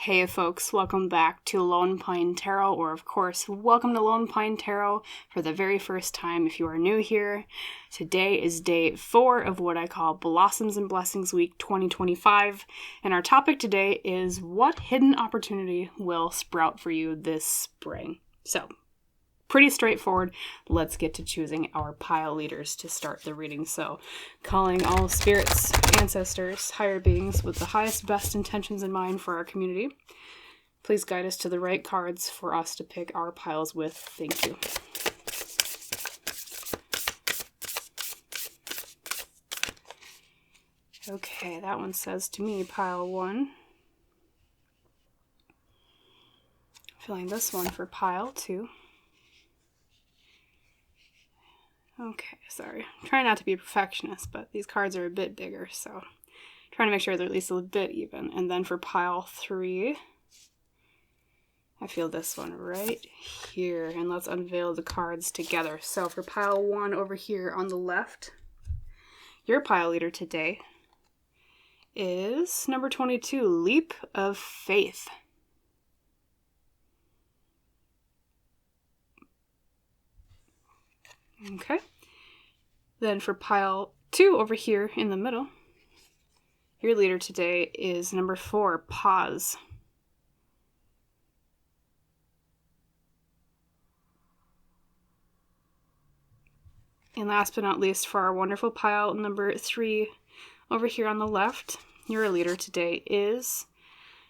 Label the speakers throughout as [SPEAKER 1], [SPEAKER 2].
[SPEAKER 1] Hey folks, welcome back to Lone Pine Tarot, or of course, welcome to Lone Pine Tarot for the very first time if you are new here. Today is day 4 of what I call Blossoms and Blessings Week 2025, and our topic today is what hidden opportunity will sprout for you this spring. So, pretty straightforward. Let's get to choosing our pile leaders to start the reading. So, calling all spirits, ancestors, higher beings with the highest, best intentions in mind for our community. Please guide us to the right cards for us to pick our piles with. Thank you. Okay, that one says to me, pile 1. Feeling this one for pile 2. Okay, sorry. I'm trying not to be a perfectionist, but these cards are a bit bigger, so trying to make sure they're at least a bit even. And then for pile 3, I feel this one right here. And let's unveil the cards together. So for pile 1 over here on the left, your pile leader today is number 22, Leap of Faith. Okay. Then for pile 2 over here in the middle, your leader today is number 4, Pause. And last but not least, for our wonderful pile number 3 over here on the left, your leader today is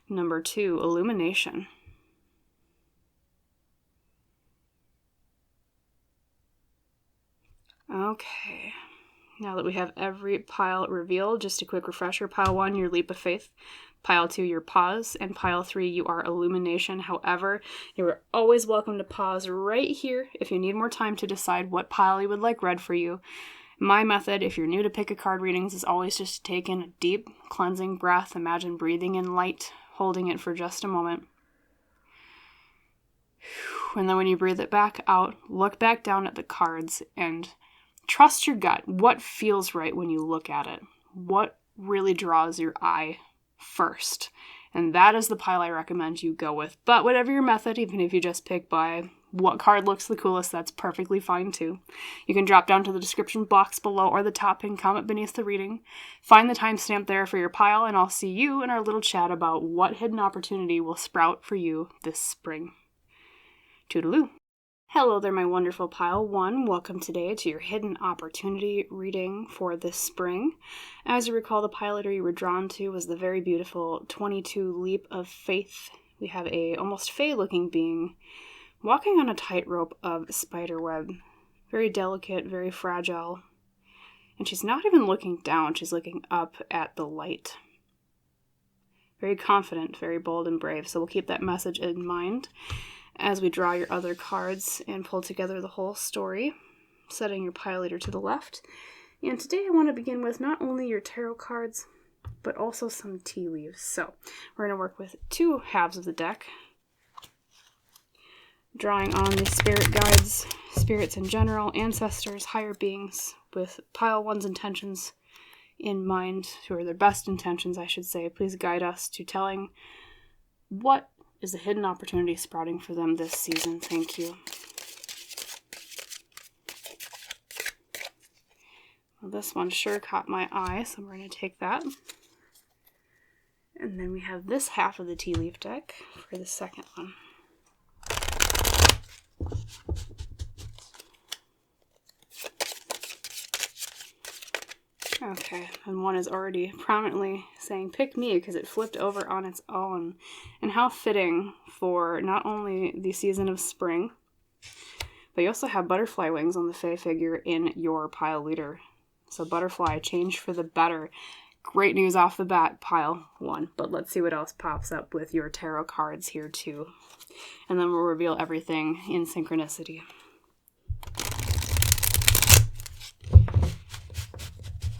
[SPEAKER 1] number 2, Illumination. Okay, now that we have every pile revealed, just a quick refresher. Pile 1, your Leap of Faith. Pile 2, your Pause. And pile 3, you are Illumination. However, you are always welcome to pause right here if you need more time to decide what pile you would like read for you. My method, if you're new to pick a card readings, is always just to take in a deep, cleansing breath. Imagine breathing in light, holding it for just a moment. And then when you breathe it back out, look back down at the cards and trust your gut. What feels right when you look at it? What really draws your eye first? And that is the pile I recommend you go with. But whatever your method, even if you just pick by what card looks the coolest, that's perfectly fine too. You can drop down to the description box below or the top pinned comment beneath the reading. Find the timestamp there for your pile, and I'll see you in our little chat about what hidden opportunity will sprout for you this spring. Toodaloo. Hello there, my wonderful pile 1. Welcome today to your hidden opportunity reading for this spring. As you recall, the pile leader you were drawn to was the very beautiful 22 Leap of Faith. We have a almost fae-looking being walking on a tightrope of spiderweb. Very delicate, very fragile. And she's not even looking down, she's looking up at the light. Very confident, very bold and brave, so we'll keep that message in mind as we draw your other cards and pull together the whole story, setting your pile leader to the left. And today I want to begin with not only your tarot cards, but also some tea leaves. So we're going to work with 2 halves of the deck, drawing on the spirit guides, spirits in general, ancestors, higher beings, with pile 1's intentions in mind, or their best intentions, I should say. Please guide us to telling what is a hidden opportunity sprouting for them this season. Thank you. Well, this one sure caught my eye, so we're going to take that. And then we have this half of the tea leaf deck for the second one. Okay, and one is already prominently saying, pick me, because it flipped over on its own. And how fitting for not only the season of spring, but you also have butterfly wings on the fae figure in your pile leader. So butterfly, change for the better. Great news off the bat, pile 1. But let's see what else pops up with your tarot cards here too. And then we'll reveal everything in synchronicity.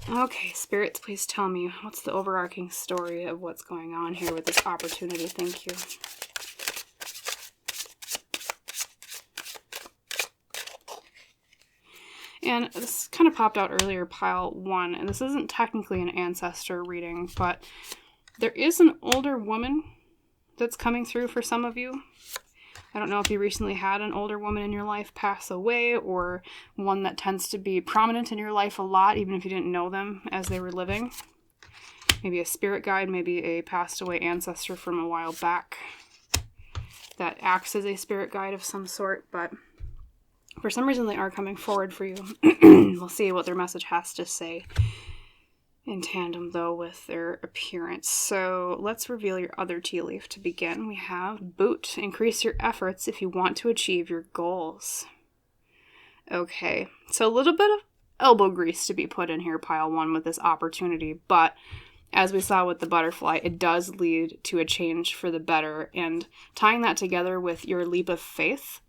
[SPEAKER 1] Okay, spirits, please tell me, what's the overarching story of what's going on here with this opportunity? Thank you. And this kind of popped out earlier, pile 1, and this isn't technically an ancestor reading, but there is an older woman that's coming through for some of you. I don't know if you recently had an older woman in your life pass away, or one that tends to be prominent in your life a lot, even if you didn't know them as they were living. Maybe a spirit guide, maybe a passed away ancestor from a while back that acts as a spirit guide of some sort, but for some reason they are coming forward for you. We'll see what their message has to say in tandem, though, with their appearance. So let's reveal your other tea leaf to begin. We have Boot. Increase your efforts if you want to achieve your goals. Okay, so a little bit of elbow grease to be put in here, pile 1, with this opportunity, but as we saw with the butterfly, it does lead to a change for the better. And tying that together with your leap of faith,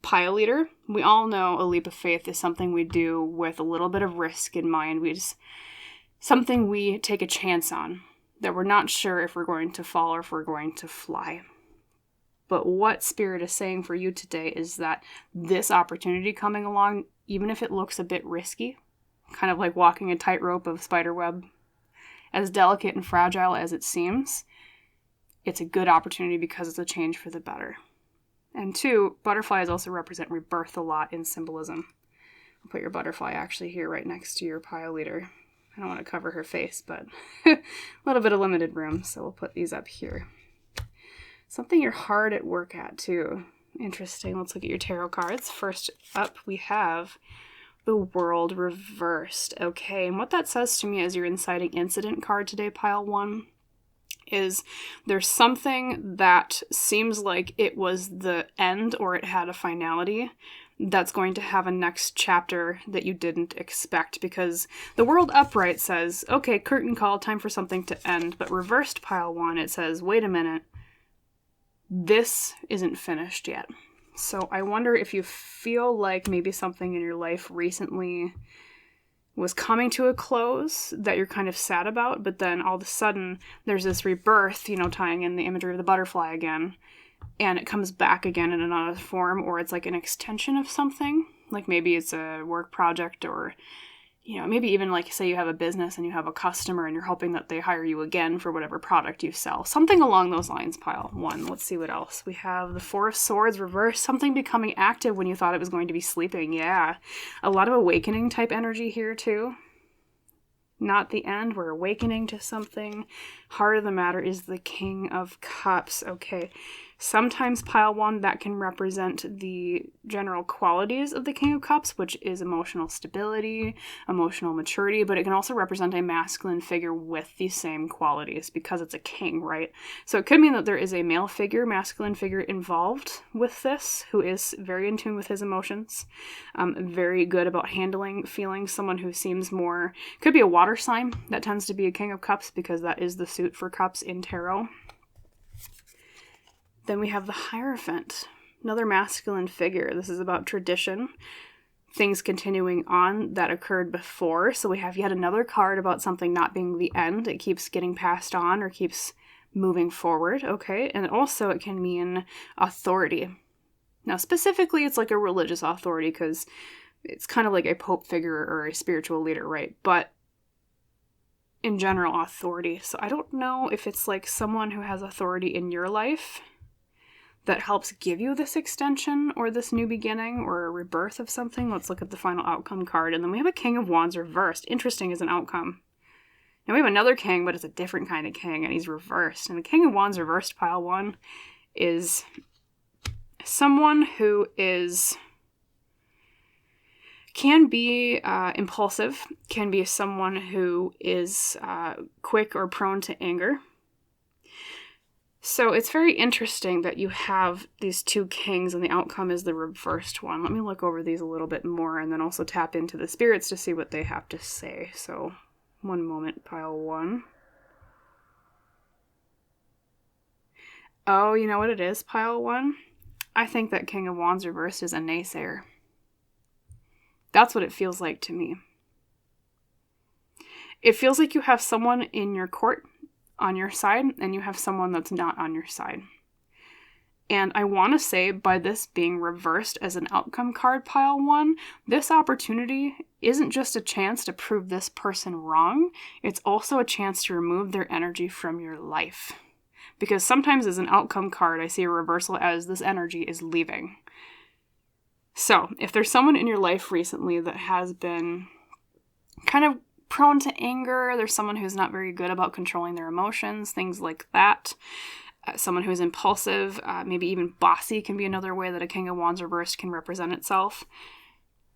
[SPEAKER 1] pile leader, we all know a leap of faith is something we do with a little bit of risk in mind. Something we take a chance on, that we're not sure if we're going to fall or if we're going to fly. But what Spirit is saying for you today is that this opportunity coming along, even if it looks a bit risky, kind of like walking a tightrope of spiderweb, as delicate and fragile as it seems, it's a good opportunity because it's a change for the better. And 2, butterflies also represent rebirth a lot in symbolism. I'll put your butterfly actually here right next to your pile leader. I don't want to cover her face, but a little bit of limited room, so we'll put these up here. Something you're hard at work at, too. Interesting. Let's look at your tarot cards. First up, we have the World reversed. Okay, and what that says to me as your inciting incident card today, pile 1, is there's something that seems like it was the end or it had a finality that's going to have a next chapter that you didn't expect, because the World upright says, okay, curtain call, time for something to end, but reversed, pile 1, it says, wait a minute, this isn't finished yet. So I wonder if you feel like maybe something in your life recently was coming to a close that you're kind of sad about, but then all of a sudden there's this rebirth, tying in the imagery of the butterfly again, and it comes back again in another form, or it's like an extension of something. Like maybe it's a work project, or maybe even like, say you have a business and you have a customer and you're hoping that they hire you again for whatever product you sell. Something along those lines, pile 1. Let's see what else. We have the Four of Swords reversed. Something becoming active when you thought it was going to be sleeping. Yeah. A lot of awakening type energy here too. Not the end. We're awakening to something. Heart of the matter is the King of Cups. Okay. Sometimes, pile 1, that can represent the general qualities of the King of Cups, which is emotional stability, emotional maturity, but it can also represent a masculine figure with these same qualities because it's a king, right? So it could mean that there is a male figure, masculine figure involved with this, who is very in tune with his emotions, very good about handling feelings, someone who seems more, could be a water sign that tends to be a King of Cups because that is the suit for cups in tarot. Then we have the Hierophant, another masculine figure. This is about tradition, things continuing on that occurred before. So we have yet another card about something not being the end. It keeps getting passed on or keeps moving forward, okay? And also it can mean authority. Now, specifically, it's like a religious authority because it's kind of like a pope figure or a spiritual leader, right? But in general, authority. So I don't know if it's like someone who has authority in your life that helps give you this extension or this new beginning or a rebirth of something. Let's look at the final outcome card. And then we have a King of Wands reversed. Interesting as an outcome. Now we have another king, but it's a different kind of king, and he's reversed. And the King of Wands reversed, pile 1, is someone who can be impulsive, can be someone who is quick or prone to anger. So it's very interesting that you have these two kings and the outcome is the reversed one. Let me look over these a little bit more and then also tap into the spirits to see what they have to say. So one moment, pile 1. Oh, you know what it is, pile 1? I think that King of Wands reversed is a naysayer. That's what it feels like to me. It feels like you have someone in your court on your side, and you have someone that's not on your side. And I want to say, by this being reversed as an outcome card, pile 1, this opportunity isn't just a chance to prove this person wrong, it's also a chance to remove their energy from your life. Because sometimes as an outcome card, I see a reversal as this energy is leaving. So if there's someone in your life recently that has been kind of prone to anger, there's someone who's not very good about controlling their emotions, things like that. Someone who's impulsive, maybe even bossy can be another way that a King of Wands reversed can represent itself.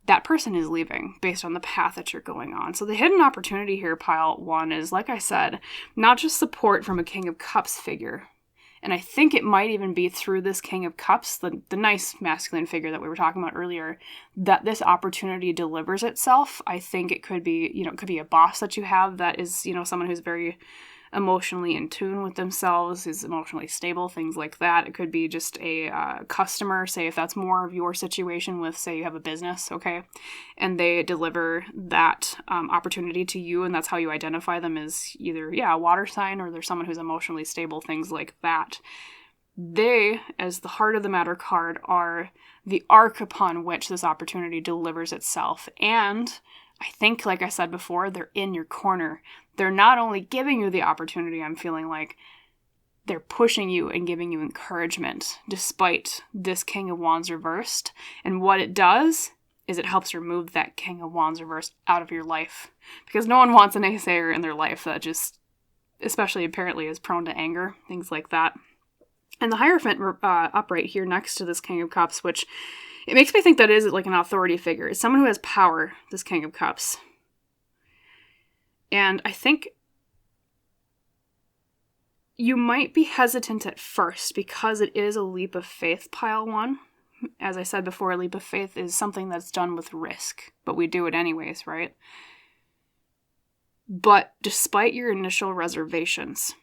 [SPEAKER 1] That person is leaving based on the path that you're going on. So the hidden opportunity here, pile 1, is, like I said, not just support from a King of Cups figure. And I think it might even be through this King of Cups, the nice masculine figure that we were talking about earlier, that this opportunity delivers itself. I think it could be, it could be a boss that you have that is, someone who's very emotionally in tune with themselves, is emotionally stable, things like that. It could be just a customer, say if that's more of your situation with, say you have a business, okay, and they deliver that opportunity to you, and that's how you identify them as either, a water sign, or they're someone who's emotionally stable, things like that. They, as the heart of the matter card, are the arc upon which this opportunity delivers itself. And I think, like I said before, they're in your corner. They're not only giving you the opportunity, I'm feeling like they're pushing you and giving you encouragement despite this King of Wands reversed. And what it does is it helps remove that King of Wands reversed out of your life. Because no one wants an naysayer in their life that just, especially apparently, is prone to anger, things like that. And the Hierophant upright here next to this King of Cups, which it makes me think that is like an authority figure. It's someone who has power, this King of Cups. And I think you might be hesitant at first because it is a leap of faith, pile 1. As I said before, a leap of faith is something that's done with risk, but we do it anyways, right? But despite your initial reservations,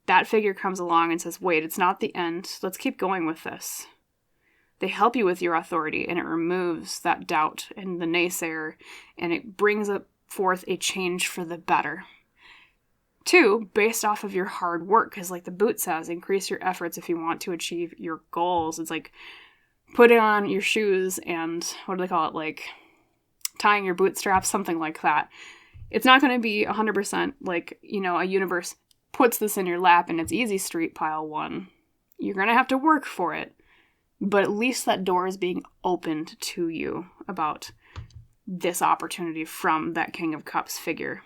[SPEAKER 1] that figure comes along and says, wait, it's not the end. Let's keep going with this. They help you with your authority, and it removes that doubt and the naysayer, and it brings forth a change for the better. 2, based off of your hard work, because like the boot says, increase your efforts if you want to achieve your goals. It's like putting on your shoes and, what do they call it, like tying your bootstraps, something like that. It's not going to be 100% like, a universe puts this in your lap and it's easy street, pile 1. You're going to have to work for it. But at least that door is being opened to you about this opportunity from that King of Cups figure.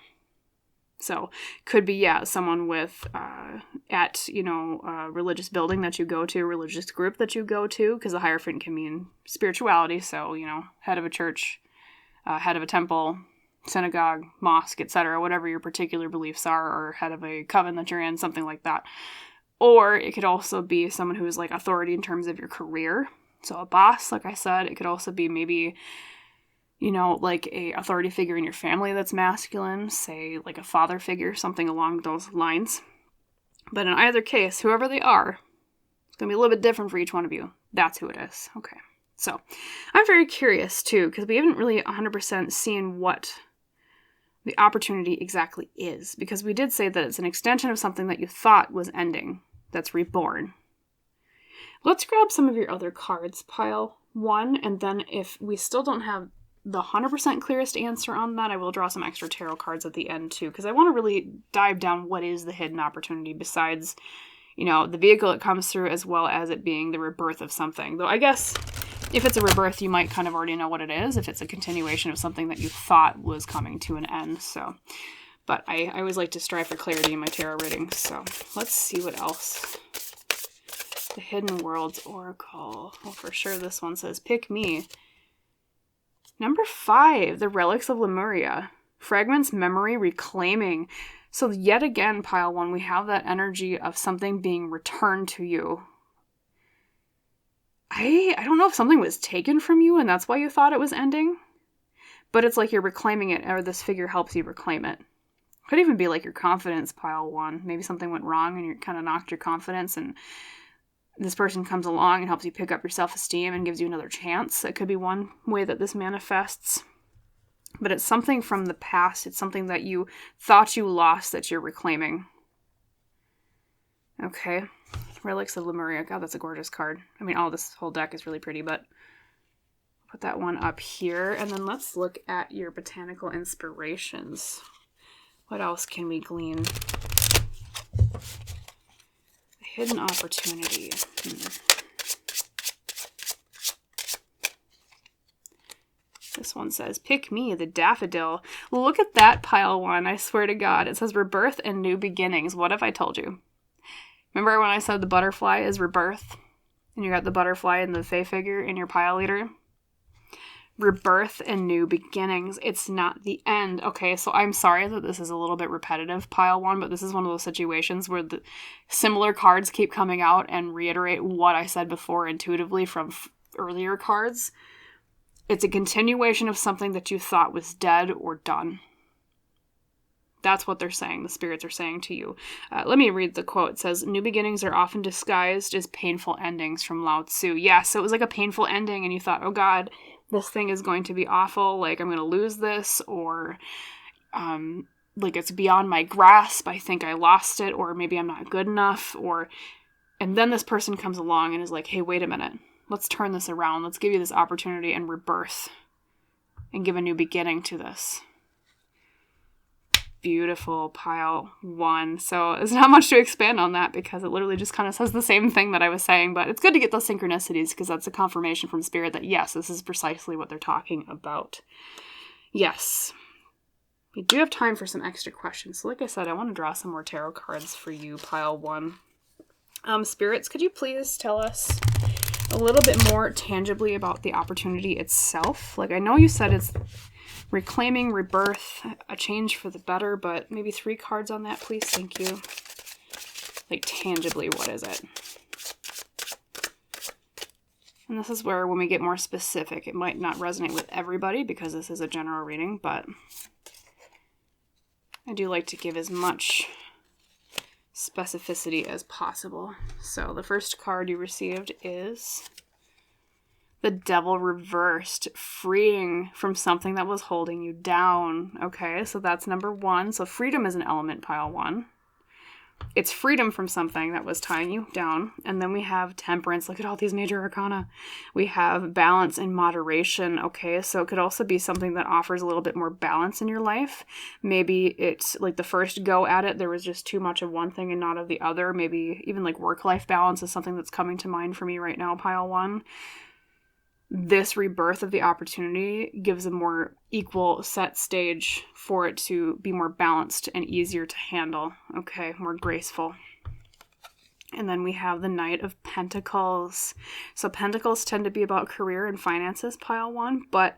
[SPEAKER 1] So could be, someone with, at, a religious building that you go to, religious group that you go to, because the Hierophant can mean spirituality. So, head of a church, head of a temple, synagogue, mosque, etc., whatever your particular beliefs are, or head of a coven that you're in, something like that. Or it could also be someone who is like authority in terms of your career. So a boss, like I said. It could also be maybe, like a authority figure in your family that's masculine, say like a father figure, something along those lines. But in either case, whoever they are, it's going to be a little bit different for each one of you. That's who it is. Okay. So I'm very curious too, because we haven't really 100% seen what the opportunity exactly is. Because we did say that it's an extension of something that you thought was ending. That's reborn. Let's grab some of your other cards, pile 1, and then if we still don't have the 100% clearest answer on that, I will draw some extra tarot cards at the end too, because I want to really dive down what is the hidden opportunity besides, the vehicle it comes through, as well as it being the rebirth of something. Though I guess if it's a rebirth, you might kind of already know what it is, if it's a continuation of something that you thought was coming to an end, so... But I always like to strive for clarity in my tarot readings, so let's see what else. The Hidden Worlds Oracle. Well, for sure this one says, pick me. Number 5, the Relics of Lemuria. Fragments, memory, reclaiming. So yet again, pile 1, we have that energy of something being returned to you. I don't know if something was taken from you and that's why you thought it was ending. But it's like you're reclaiming it, or this figure helps you reclaim it. Could even be like your confidence, pile 1. Maybe something went wrong and you kind of knocked your confidence, and this person comes along and helps you pick up your self-esteem and gives you another chance. That could be one way that this manifests. But it's something from the past. It's something that you thought you lost that you're reclaiming. Okay. Relics of Lemuria. God, that's a gorgeous card. I mean, this whole deck is really pretty, but put that one up here. And then let's look at your botanical inspirations. What else can we glean? The Hidden opportunity. This one says, pick me, the daffodil. Look at that, pile one. I swear to God. It says rebirth and new beginnings. What have I told you? Remember when I said the butterfly is rebirth? And you got the butterfly and the Fae figure in your pile leader? Rebirth and new beginnings. It's not the end. Okay, so I'm sorry that this is a little bit repetitive, pile one, but this is one of those situations where the similar cards keep coming out and reiterate what I said before intuitively from earlier cards. It's a continuation of something that you thought was dead or done. That's what they're saying. The spirits are saying to you. Let me read the quote. It says, new beginnings are often disguised as painful endings, from Lao Tzu. Yeah, so it was like a painful ending and you thought, oh God, this thing is going to be awful, like I'm going to lose this, or like it's beyond my grasp, I think I lost it, or maybe I'm not good enough, and then this person comes along and is like, hey, wait a minute, let's turn this around, let's give you this opportunity and rebirth, and give a new beginning to this. Beautiful, pile one. So there's not much to expand on that because it literally just kind of says the same thing that I was saying, but it's good to get those synchronicities because that's a confirmation from Spirit that yes, this is precisely what they're talking about. Yes. We do have time for some extra questions. So like I said, I want to draw some more tarot cards for you, pile one. Spirits, could you please tell us a little bit more tangibly about the opportunity itself? Like I know you said it's reclaiming, rebirth, a change for the better, but maybe 3 cards on that, please. Thank you. Like, tangibly, what is it? And this is where, when we get more specific, it might not resonate with everybody because this is a general reading, but I do like to give as much specificity as possible. So, the first card you received is the Devil reversed, freeing from something that was holding you down. Okay, so that's number 1. So freedom is an element, pile 1. It's freedom from something that was tying you down. And then we have temperance. Look at all these major arcana. We have balance and moderation. Okay, so it could also be something that offers a little bit more balance in your life. Maybe it's like the first go at it, there was just too much of one thing and not of the other. Maybe even like work-life balance is something that's coming to mind for me right now, pile 1. This rebirth of the opportunity gives a more equal set stage for it to be more balanced and easier to handle. Okay, more graceful. And then we have the Knight of Pentacles. So Pentacles tend to be about career and finances, pile 1. But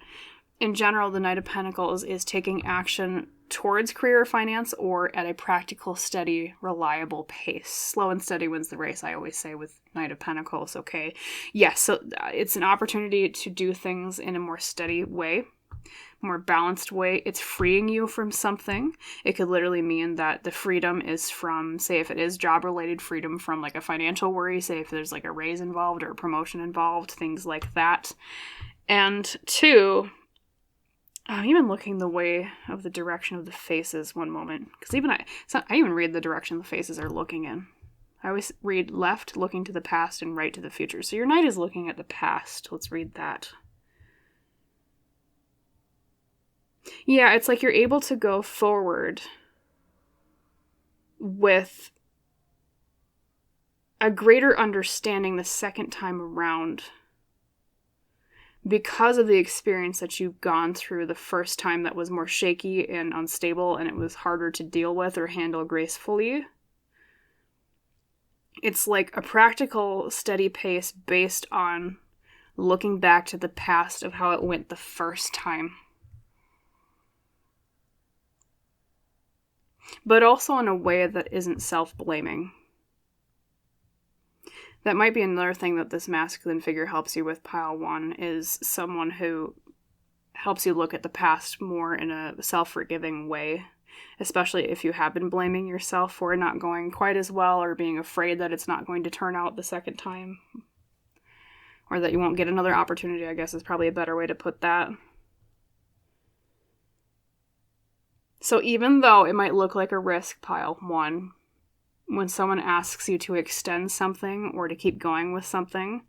[SPEAKER 1] in general, the Knight of Pentacles is taking action towards career or finance or at a practical, steady, reliable pace. Slow and steady wins the race, I always say with Knight of Pentacles, okay? Yes, so it's an opportunity to do things in a more steady way, more balanced way. It's freeing you from something. It could literally mean that the freedom is from, say if it is job-related, freedom from like a financial worry, say if there's like a raise involved or a promotion involved, things like that. And 2, I'm even looking the way of the direction of the faces one moment. Because I even read the direction the faces are looking in. I always read left, looking to the past, and right to the future. So your knight is looking at the past. Let's read that. Yeah, it's like you're able to go forward with a greater understanding the second time around, because of the experience that you've gone through the first time that was more shaky and unstable and it was harder to deal with or handle gracefully. It's like a practical, steady pace based on looking back to the past of how it went the first time. But also in a way that isn't self-blaming. That might be another thing that this masculine figure helps you with, pile 1, is someone who helps you look at the past more in a self-forgiving way, especially if you have been blaming yourself for not going quite as well or being afraid that it's not going to turn out the second time, or that you won't get another opportunity, I guess is probably a better way to put that. So even though it might look like a risk, pile 1, when someone asks you to extend something or to keep going with something,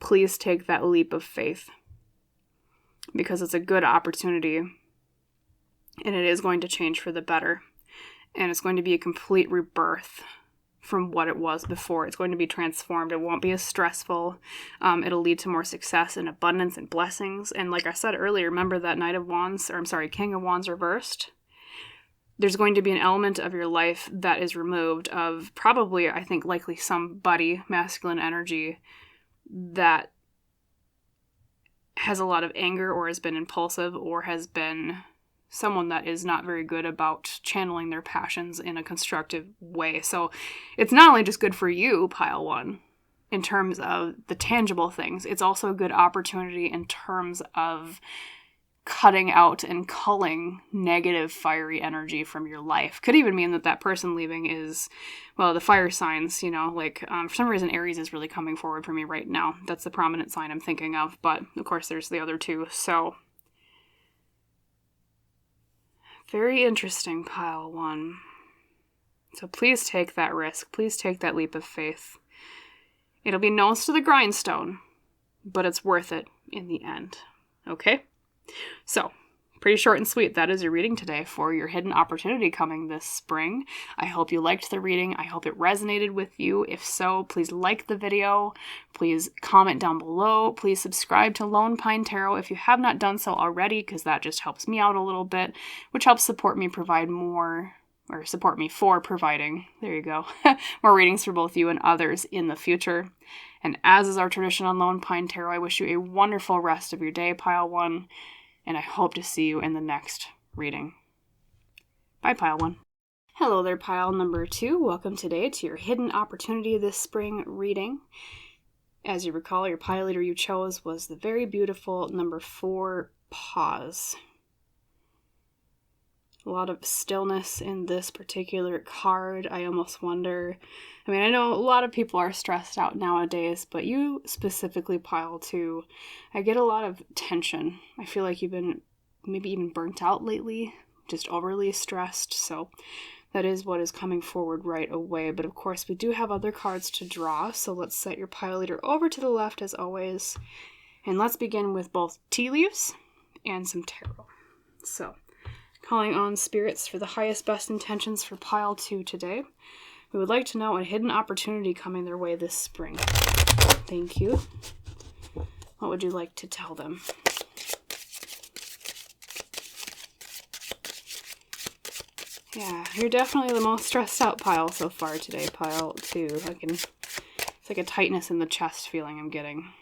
[SPEAKER 1] please take that leap of faith. Because it's a good opportunity. And it is going to change for the better. And it's going to be a complete rebirth from what it was before. It's going to be transformed. It won't be as stressful. It'll lead to more success and abundance and blessings. And like I said earlier, remember that King of Wands reversed? There's going to be an element of your life that is removed of probably, I think, likely somebody, masculine energy, that has a lot of anger or has been impulsive or has been someone that is not very good about channeling their passions in a constructive way. So it's not only just good for you, pile one, in terms of the tangible things, it's also a good opportunity in terms of cutting out and culling negative fiery energy from your life. Could even mean that that person leaving is, well, the fire signs, for some reason Aries is really coming forward for me right now. That's the prominent sign I'm thinking of, but of course there's the other two. So very interesting, pile one. So please take that risk. Please take that leap of faith. It'll be nose to the grindstone, but it's worth it in the end. Okay? So, pretty short and sweet. That is your reading today for your hidden opportunity coming this spring. I hope you liked the reading. I hope it resonated with you. If so, please like the video. Please comment down below. Please subscribe to Lone Pine Tarot if you have not done so already, because that just helps me out a little bit, which helps support me for providing, there you go, more readings for both you and others in the future. And as is our tradition on Lone Pine Tarot, I wish you a wonderful rest of your day, pile one. And I hope to see you in the next reading. Bye, pile one. Hello there, pile number 2. Welcome today to your hidden opportunity this spring reading. As you recall, your pile leader you chose was the very beautiful number 4, Pause. A lot of stillness in this particular card. I almost wonder, I know a lot of people are stressed out nowadays, but you specifically, pile 2, I get a lot of tension. I feel like you've been maybe even burnt out lately, just overly stressed, so that is what is coming forward right away. But of course, we do have other cards to draw, so let's set your pile leader over to the left as always, and let's begin with both tea leaves and some tarot. So, calling on spirits for the highest, best intentions for pile 2 today. We would like to know a hidden opportunity coming their way this spring. Thank you. What would you like to tell them? Yeah, you're definitely the most stressed out pile so far today, pile 2. It's like a tightness in the chest feeling I'm getting.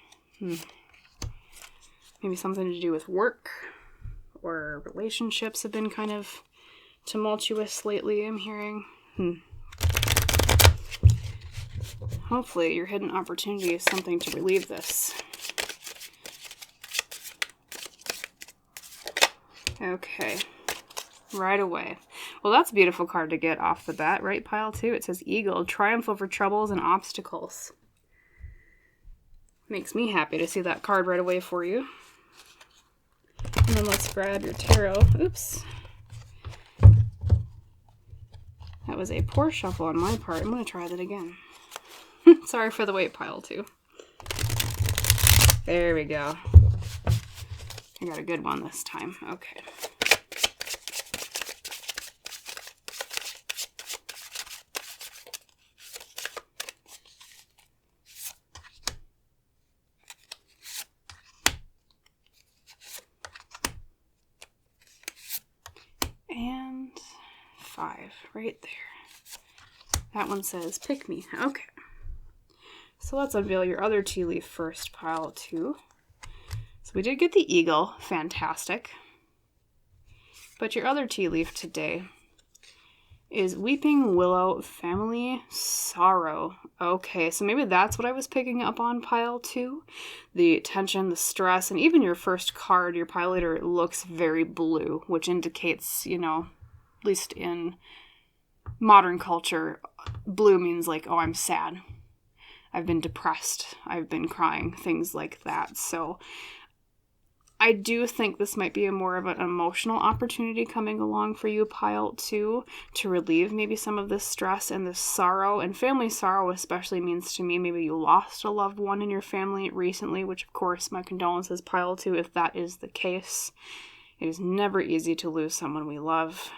[SPEAKER 1] Maybe something to do with work, or relationships have been kind of tumultuous lately, I'm hearing. Hopefully your hidden opportunity is something to relieve this. Okay, right away. Well, that's a beautiful card to get off the bat, right, pile 2? It says Eagle, triumph over troubles and obstacles. Makes me happy to see that card right away for you. And then let's grab your tarot. Oops. That was a poor shuffle on my part. I'm going to try that again. Sorry for the wait, pile 2. There we go. I got a good one this time. Okay. And 5 right there. That one says pick me. Okay. So let's unveil your other tea leaf first, pile 2. So we did get the eagle. Fantastic. But your other tea leaf today is Weeping Willow, Family Sorrow. Okay, so maybe that's what I was picking up on, pile 2. The tension, the stress, and even your first card, your pile leader, looks very blue, which indicates, at least in modern culture, blue means like, oh, I'm sad. I've been depressed. I've been crying, things like that. So I do think this might be more of an emotional opportunity coming along for you, pile 2, to relieve maybe some of this stress and this sorrow. And family sorrow especially means to me maybe you lost a loved one in your family recently, which of course my condolences, pile 2, if that is the case. It is never easy to lose someone we love.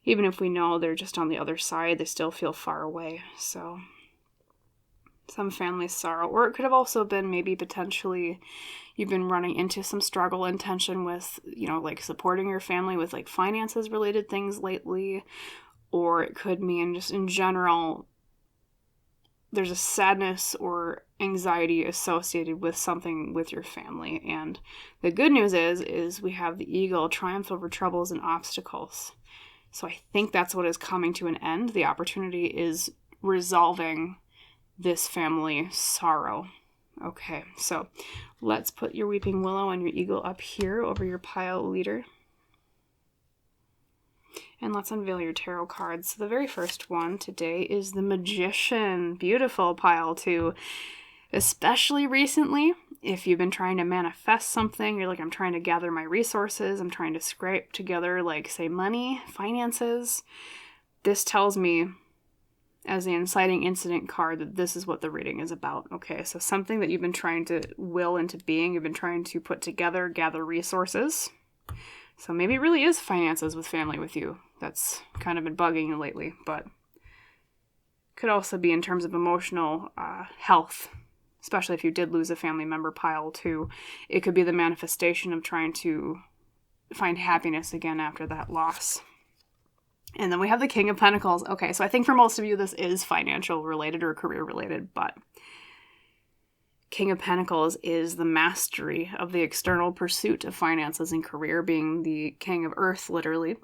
[SPEAKER 1] even if we know they're just on the other side, they still feel far away. So some family sorrow. Or it could have also been maybe potentially you've been running into some struggle and tension with, like supporting your family with like finances related things lately. Or it could mean just in general, there's a sadness or anxiety associated with something with your family. And the good news is we have the eagle, triumph over troubles and obstacles. So I think that's what is coming to an end. The opportunity is resolving this family sorrow. Okay, so let's put your weeping willow and your eagle up here over your pile leader. And let's unveil your tarot cards. So the very first one today is the Magician. Beautiful, pile 2. Especially recently, if you've been trying to manifest something, you're like, I'm trying to gather my resources, I'm trying to scrape together, like, say, money, finances. This tells me, as the inciting incident card, that this is what the reading is about. Okay, so something that you've been trying to will into being, you've been trying to put together, gather resources. So maybe it really is finances with family with you. That's kind of been bugging you lately, but could also be in terms of emotional health, especially if you did lose a family member, pile 2. It could be the manifestation of trying to find happiness again after that loss. And then we have the King of Pentacles. Okay, so I think for most of you this is financial related or career related, but King of Pentacles is the mastery of the external pursuit of finances and career, being the King of Earth, literally.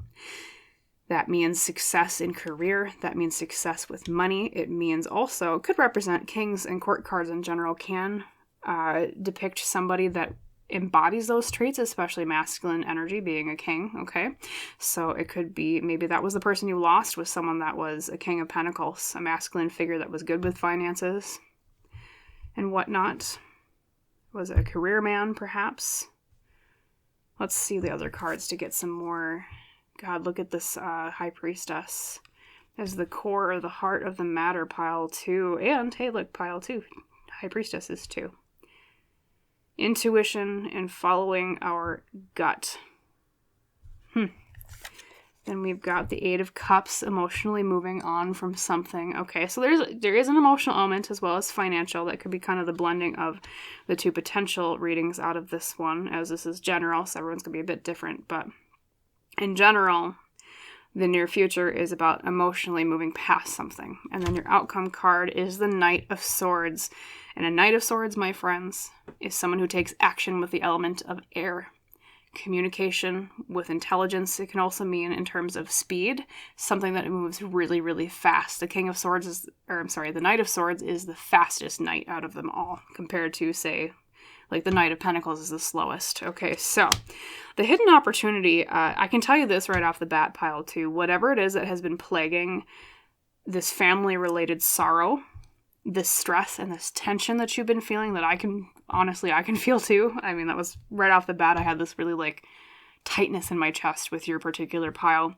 [SPEAKER 1] That means success in career. That means success with money. It means also, could represent kings and court cards in general, can depict somebody that embodies those traits, especially masculine energy, being a king, okay? So it could be, maybe that was the person you lost, was someone that was a King of Pentacles, a masculine figure that was good with finances and whatnot. Was a career man, perhaps. Let's see the other cards to get some more. God, look at this High Priestess as the core or the heart of the matter, pile 2. And, hey, look, pile 2. High Priestesses, too. Intuition and following our gut. Then we've got the Eight of Cups, emotionally moving on from something. Okay, so there is an emotional element as well as financial. That could be kind of the blending of the two potential readings out of this one, as this is general, so everyone's going to be a bit different. But in general, the near future is about emotionally moving past something. And then your outcome card is the Knight of Swords. And a Knight of Swords, my friends, is someone who takes action with the element of air. Communication with intelligence. It can also mean in terms of speed, something that moves really, really fast. The the Knight of Swords is the fastest knight out of them all, compared to, say, like the Knight of Pentacles is the slowest. Okay, so the hidden opportunity, I can tell you this right off the bat, pile 2. Whatever it is that has been plaguing this family-related sorrow, this stress and this tension that you've been feeling, that I can feel too. I mean, that was right off the bat. I had this really like tightness in my chest with your particular pile.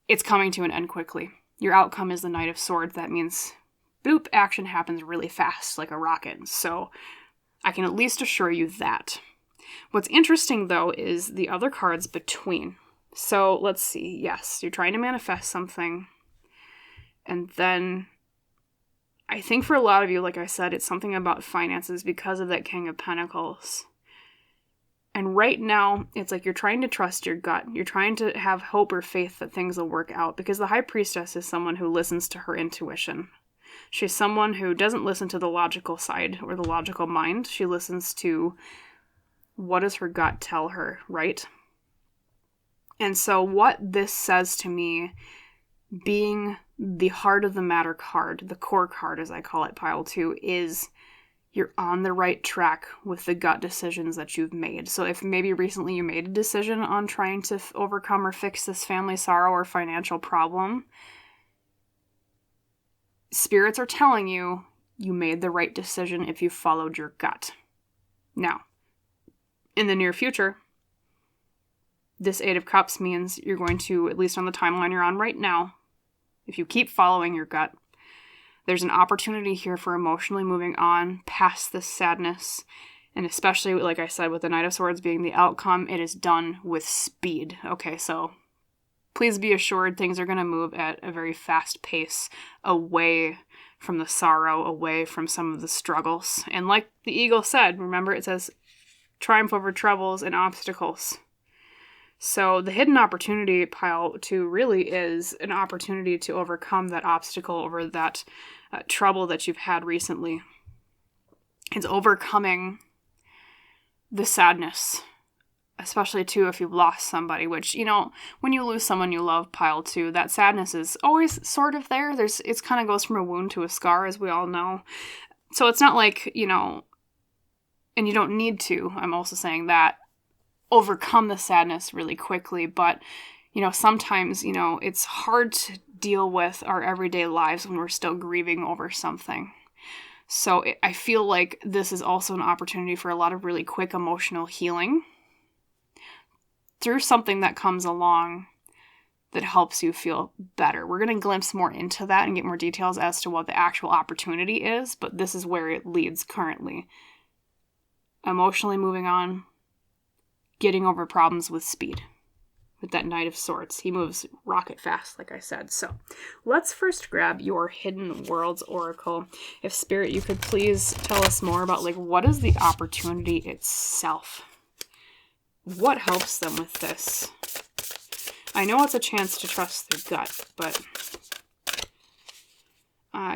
[SPEAKER 1] It's coming to an end quickly. Your outcome is the Knight of Swords. That means, boop, action happens really fast, like a rocket. So I can at least assure you that. What's interesting, though, is the other cards between. So let's see. Yes, you're trying to manifest something. And then I think for a lot of you, like I said, it's something about finances because of that King of Pentacles. And right now, it's like you're trying to trust your gut. You're trying to have hope or faith that things will work out, because the High Priestess is someone who listens to her intuition. She's someone who doesn't listen to the logical side or the logical mind. She listens to what does her gut tell her, right? And so what this says to me, being the heart of the matter card, the core card as I call it, pile 2, is you're on the right track with the gut decisions that you've made. So if maybe recently you made a decision on trying to overcome or fix this family sorrow or financial problem, spirits are telling you you made the right decision if you followed your gut. Now, in the near future, this Eight of Cups means you're going to, at least on the timeline you're on right now, if you keep following your gut, there's an opportunity here for emotionally moving on past this sadness. And especially, like I said, with the Knight of Swords being the outcome, it is done with speed. Okay, so Please be assured things are going to move at a very fast pace away from the sorrow, away from some of the struggles. And like the eagle said, remember it says triumph over troubles and obstacles. So the hidden opportunity pile 2 really is an opportunity to overcome that obstacle, over that trouble that you've had recently. It's overcoming the sadness, especially too if you've lost somebody, which, you know, when you lose someone you love, pile 2, that sadness is always sort of there. It's kind of goes from a wound to a scar, as we all know. So it's not like, you know, and you don't need to, I'm also saying that, overcome the sadness really quickly. But, you know, sometimes, you know, it's hard to deal with our everyday lives when we're still grieving over something. So I feel like this is also an opportunity for a lot of really quick emotional healing through something that comes along that helps you feel better. We're going to glimpse more into that and get more details as to what the actual opportunity is, but this is where it leads currently. Emotionally moving on, getting over problems with speed. With that Knight of Swords. He moves rocket fast, like I said. So let's first grab your Hidden Worlds Oracle. If Spirit, you could please tell us more about, like, what is the opportunity itself? What helps them with this? I know it's a chance to trust their gut, but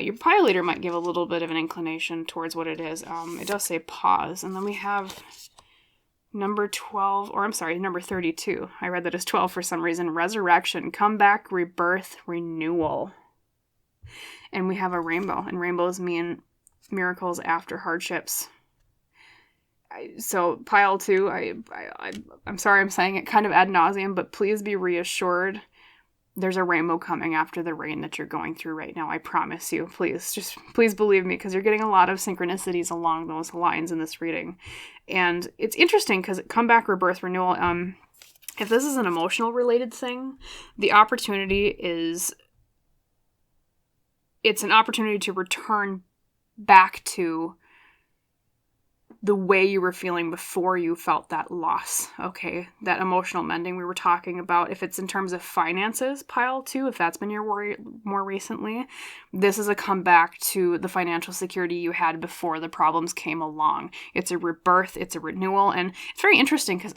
[SPEAKER 1] your pile leader might give a little bit of an inclination towards what it is. It does say pause, and then we have number 32. I read that as 12 for some reason. Resurrection, comeback, rebirth, renewal. And we have a rainbow, and rainbows mean miracles after hardships. So pile 2, I'm sorry I'm saying it kind of ad nauseum, but please be reassured there's a rainbow coming after the rain that you're going through right now. I promise you. Please believe me, because you're getting a lot of synchronicities along those lines in this reading. And it's interesting because comeback, rebirth, renewal, if this is an emotional related thing, the opportunity is, it's an opportunity to return back to the way you were feeling before you felt that loss, okay? That emotional mending we were talking about. If it's in terms of finances, pile 2, if that's been your worry more recently, this is a comeback to the financial security you had before the problems came along. It's a rebirth, it's a renewal, and it's very interesting because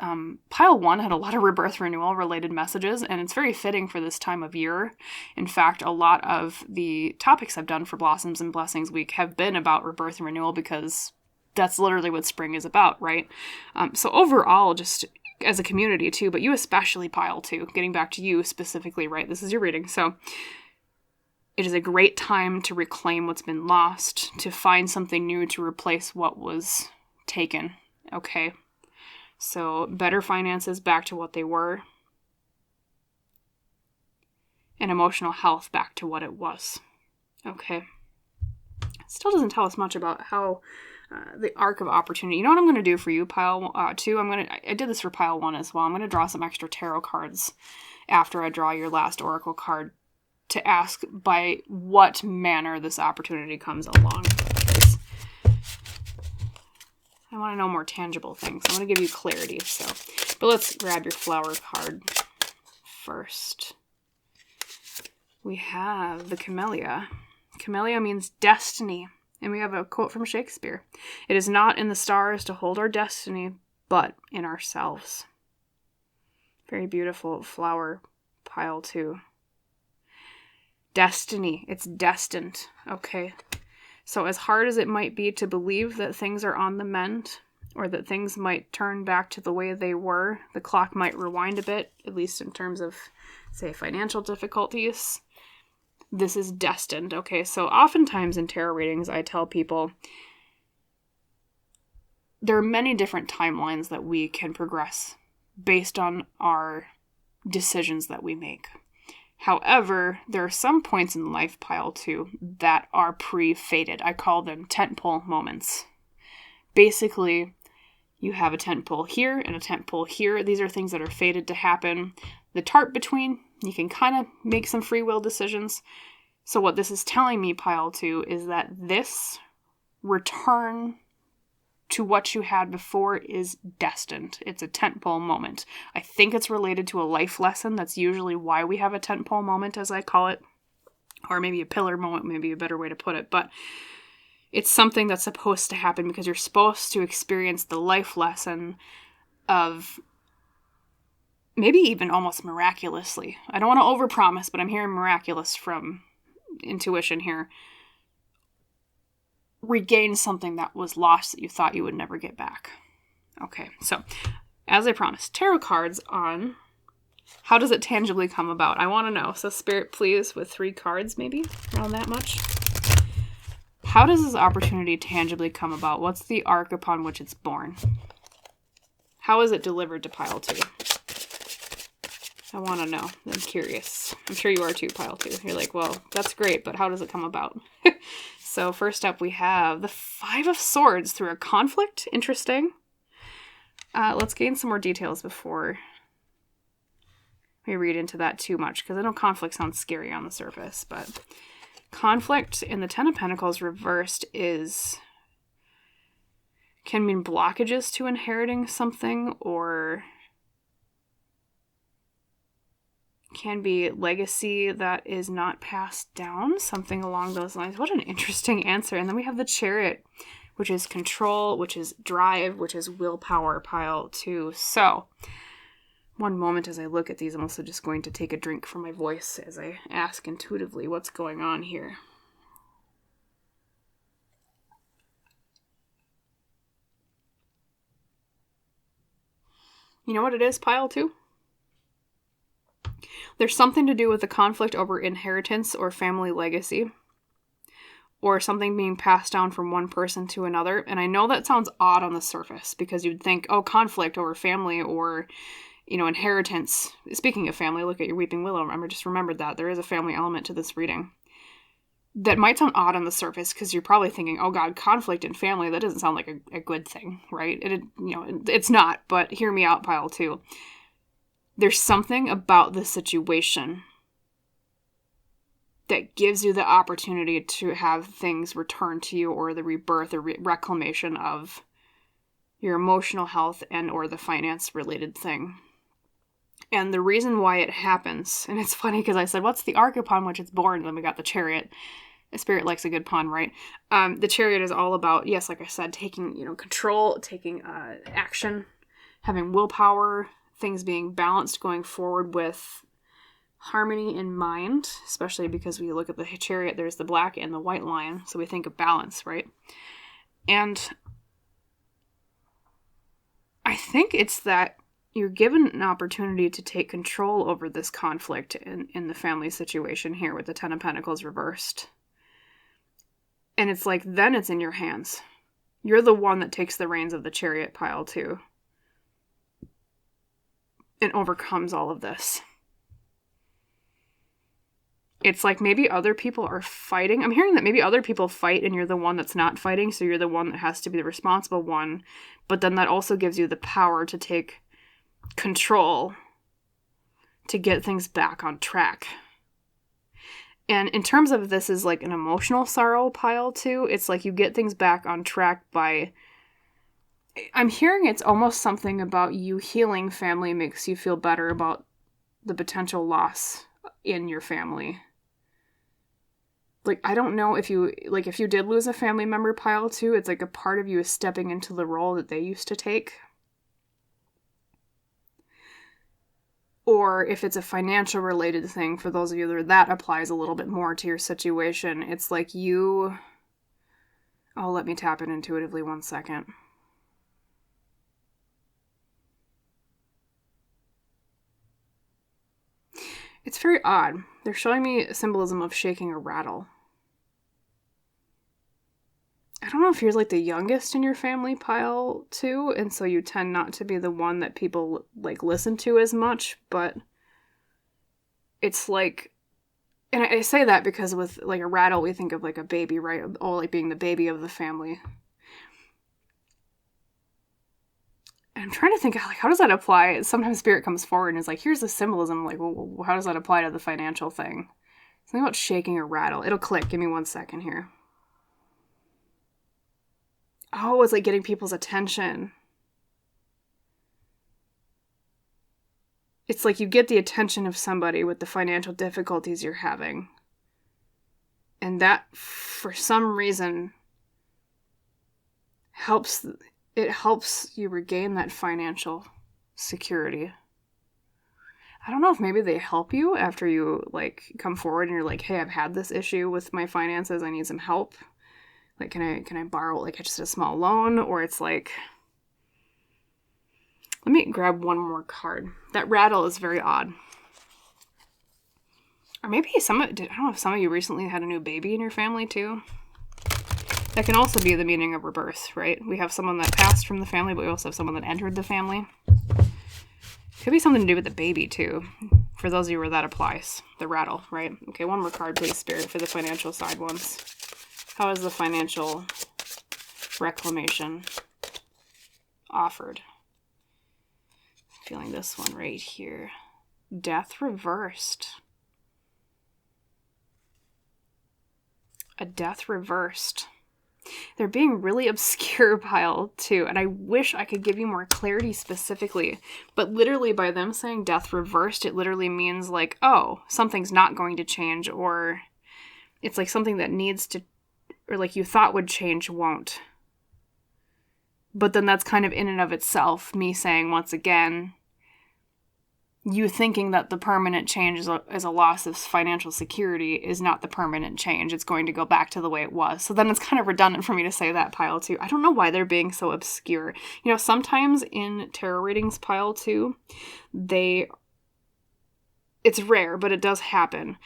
[SPEAKER 1] pile 1 had a lot of rebirth renewal related messages, and it's very fitting for this time of year. In fact, a lot of the topics I've done for Blossoms and Blessings Week have been about rebirth and renewal, because that's literally what spring is about, right? So overall, just as a community too, but you especially, pile 2, getting back to you specifically, right? This is your reading. So it is a great time to reclaim what's been lost, to find something new to replace what was taken, okay? So better finances back to what they were, and emotional health back to what it was, okay? It still doesn't tell us much about how the arc of opportunity. You know what I'm going to do for you, pile 2? I did this for pile 1 as well. I'm going to draw some extra tarot cards after I draw your last oracle card to ask by what manner this opportunity comes along. I want to know more tangible things. I want to give you clarity. But let's grab your flower card first. We have the Camellia. Camellia means destiny. And we have a quote from Shakespeare. It is not in the stars to hold our destiny, but in ourselves. Very beautiful flower, pile 2. Destiny. It's destined. Okay. So as hard as it might be to believe that things are on the mend, or that things might turn back to the way they were, the clock might rewind a bit, at least in terms of, say, financial difficulties. This is destined, okay? So oftentimes in tarot readings, I tell people there are many different timelines that we can progress based on our decisions that we make. However, there are some points in life, pile 2, that are pre-fated. I call them tentpole moments. Basically, you have a tentpole here and a tentpole here. These are things that are fated to happen. The tart between, you can kind of make some free will decisions. So what this is telling me, pile 2, is that this return to what you had before is destined. It's a tentpole moment. I think it's related to a life lesson. That's usually why we have a tentpole moment, as I call it. Or maybe a pillar moment, maybe a better way to put it. But it's something that's supposed to happen because you're supposed to experience the life lesson of maybe even almost miraculously. I don't want to overpromise, but I'm hearing miraculous from intuition here. Regain something that was lost that you thought you would never get back. Okay, so as I promised, tarot cards on how does it tangibly come about? I want to know. So Spirit, please, with 3 cards maybe, around that much. How does this opportunity tangibly come about? What's the arc upon which it's born? How is it delivered to pile 2? I want to know. I'm curious. I'm sure you are too, pile 2. You're like, well, that's great, but how does it come about? So first up, we have the 5 of Swords through a conflict. Interesting. Let's gain some more details before we read into that too much, because I know conflict sounds scary on the surface, but conflict in the 10 of Pentacles reversed can mean blockages to inheriting something, or can be legacy that is not passed down, something along those lines. What an interesting answer. And then we have the Chariot, which is control, which is drive, which is willpower, pile 2. So, one moment as I look at these, I'm also just going to take a drink from my voice as I ask intuitively what's going on here. You know what it is, pile 2? There's something to do with the conflict over inheritance or family legacy, or something being passed down from one person to another. And I know that sounds odd on the surface, because you'd think, oh, conflict over family or, inheritance. Speaking of family, look at your weeping willow. I just remembered that. There is a family element to this reading. That might sound odd on the surface, because you're probably thinking, oh God, conflict in family, that doesn't sound like a good thing, right? It's not, but hear me out, pile 2. There's something about this situation that gives you the opportunity to have things returned to you, or the rebirth or reclamation of your emotional health and or the finance related thing. And the reason why it happens, and it's funny because I said, what's the arc upon which it's born? And then we got the Chariot. The Spirit likes a good pun, right? The Chariot is all about, yes, like I said, taking, control, taking action, having willpower, things being balanced, going forward with harmony in mind, especially because we look at the Chariot, there's the black and the white line, so we think of balance, right? And I think it's that you're given an opportunity to take control over this conflict in the family situation here with the 10 of Pentacles reversed. And it's like, then it's in your hands. You're the one that takes the reins of the Chariot, pile 2. And overcomes all of this. It's like maybe other people are fighting. I'm hearing that maybe other people fight and you're the one that's not fighting, so you're the one that has to be the responsible one. But then that also gives you the power to take control to get things back on track. And in terms of this is like an emotional sorrow, pile 2, it's like you get things back on track by... I'm hearing it's almost something about you healing family makes you feel better about the potential loss in your family. Like, I don't know if you did lose a family member, pile 2, it's like a part of you is stepping into the role that they used to take. Or if it's a financial related thing, for those of you that applies a little bit more to your situation. It's like you... Oh, let me tap it intuitively 1 second. It's very odd. They're showing me symbolism of shaking a rattle. I don't know if you're like the youngest in your family, pile 2, and so you tend not to be the one that people like listen to as much, but it's like, and I say that because with like a rattle, we think of like a baby, right? Oh, like being the baby of the family. And I'm trying to think, like, how does that apply? Sometimes Spirit comes forward and is like, here's the symbolism. Like, well, how does that apply to the financial thing? Something about shaking a rattle. It'll click. Give me 1 second here. Oh, it's like getting people's attention. It's like you get the attention of somebody with the financial difficulties you're having. And that, for some reason, helps you regain that financial security. I don't know if maybe they help you after you, like, come forward and you're like, hey, I've had this issue with my finances. I need some help. Like, can I borrow, like, just a small loan? Or it's like, let me grab one more card. That rattle is very odd. Or maybe I don't know if some of you recently had a new baby in your family too. That can also be the meaning of rebirth, right? We have someone that passed from the family, but we also have someone that entered the family. Could be something to do with the baby too. For those of you where that applies. The rattle, right? Okay, one more card, please, Spirit, for the financial side ones. How is the financial reclamation offered? Feeling this one right here. Death reversed. A death reversed. They're being really obscure, pile, too. And I wish I could give you more clarity specifically. But literally by them saying death reversed, it literally means like, oh, something's not going to change. Or it's like something that needs to, or like you thought would change won't. But then that's kind of in and of itself me saying once again, you thinking that the permanent change is a loss of financial security is not the permanent change. It's going to go back to the way it was. So then it's kind of redundant for me to say that, pile two. I don't know why they're being so obscure. You know, sometimes in tarot readings, pile two, it's rare, but it does happen.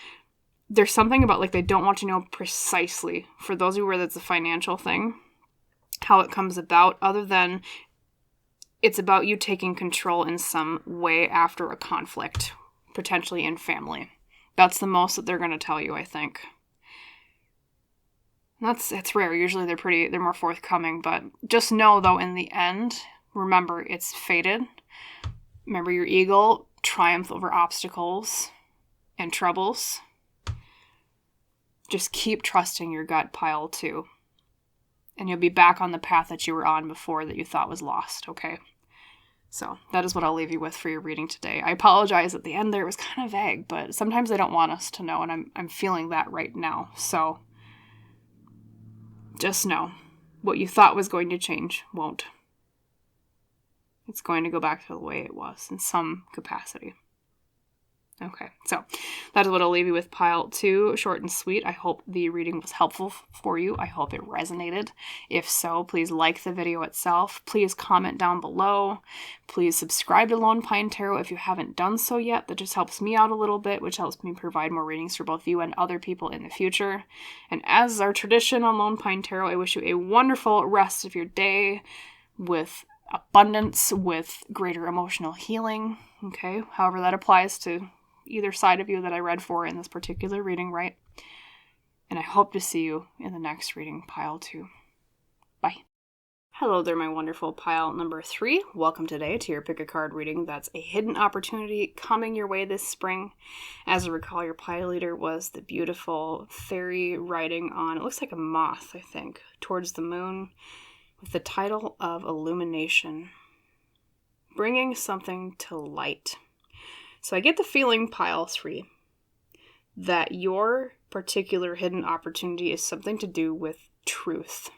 [SPEAKER 1] There's something about like they don't want to know precisely, for those of you where that's a financial thing, how it comes about, other than it's about you taking control in some way after a conflict, potentially in family. That's the most that they're going to tell you, I think. It's rare. Usually they're more forthcoming, but just know though, in the end, remember it's fated. Remember your eagle triumphed over obstacles and troubles. Just keep trusting your gut, pile two. And you'll be back on the path that you were on before that you thought was lost, okay? So that is what I'll leave you with for your reading today. I apologize at the end there. It was kind of vague, but sometimes they don't want us to know, and I'm feeling that right now. So just know what you thought was going to change won't. It's going to go back to the way it was in some capacity. Okay, so that is what I'll leave you with, pile two. Short and sweet. I hope the reading was helpful for you. I hope it resonated. If so, please like the video itself. Please comment down below. Please subscribe to Lone Pine Tarot if you haven't done so yet. That just helps me out a little bit, which helps me provide more readings for both you and other people in the future. And as our tradition on Lone Pine Tarot, I wish you a wonderful rest of your day with abundance, with greater emotional healing. Okay, however that applies to either side of you that I read for in this particular reading, right? And I hope to see you in the next reading, pile two. Bye. Hello there, my wonderful pile number 3. Welcome today to your pick a card reading. That's a hidden opportunity coming your way this spring. As I recall, your pile leader was the beautiful fairy riding on, it looks like a moth, I think, towards the moon, with the title of Illumination. Bringing something to light. So I get the feeling, pile 3, that your particular hidden opportunity is something to do with truth.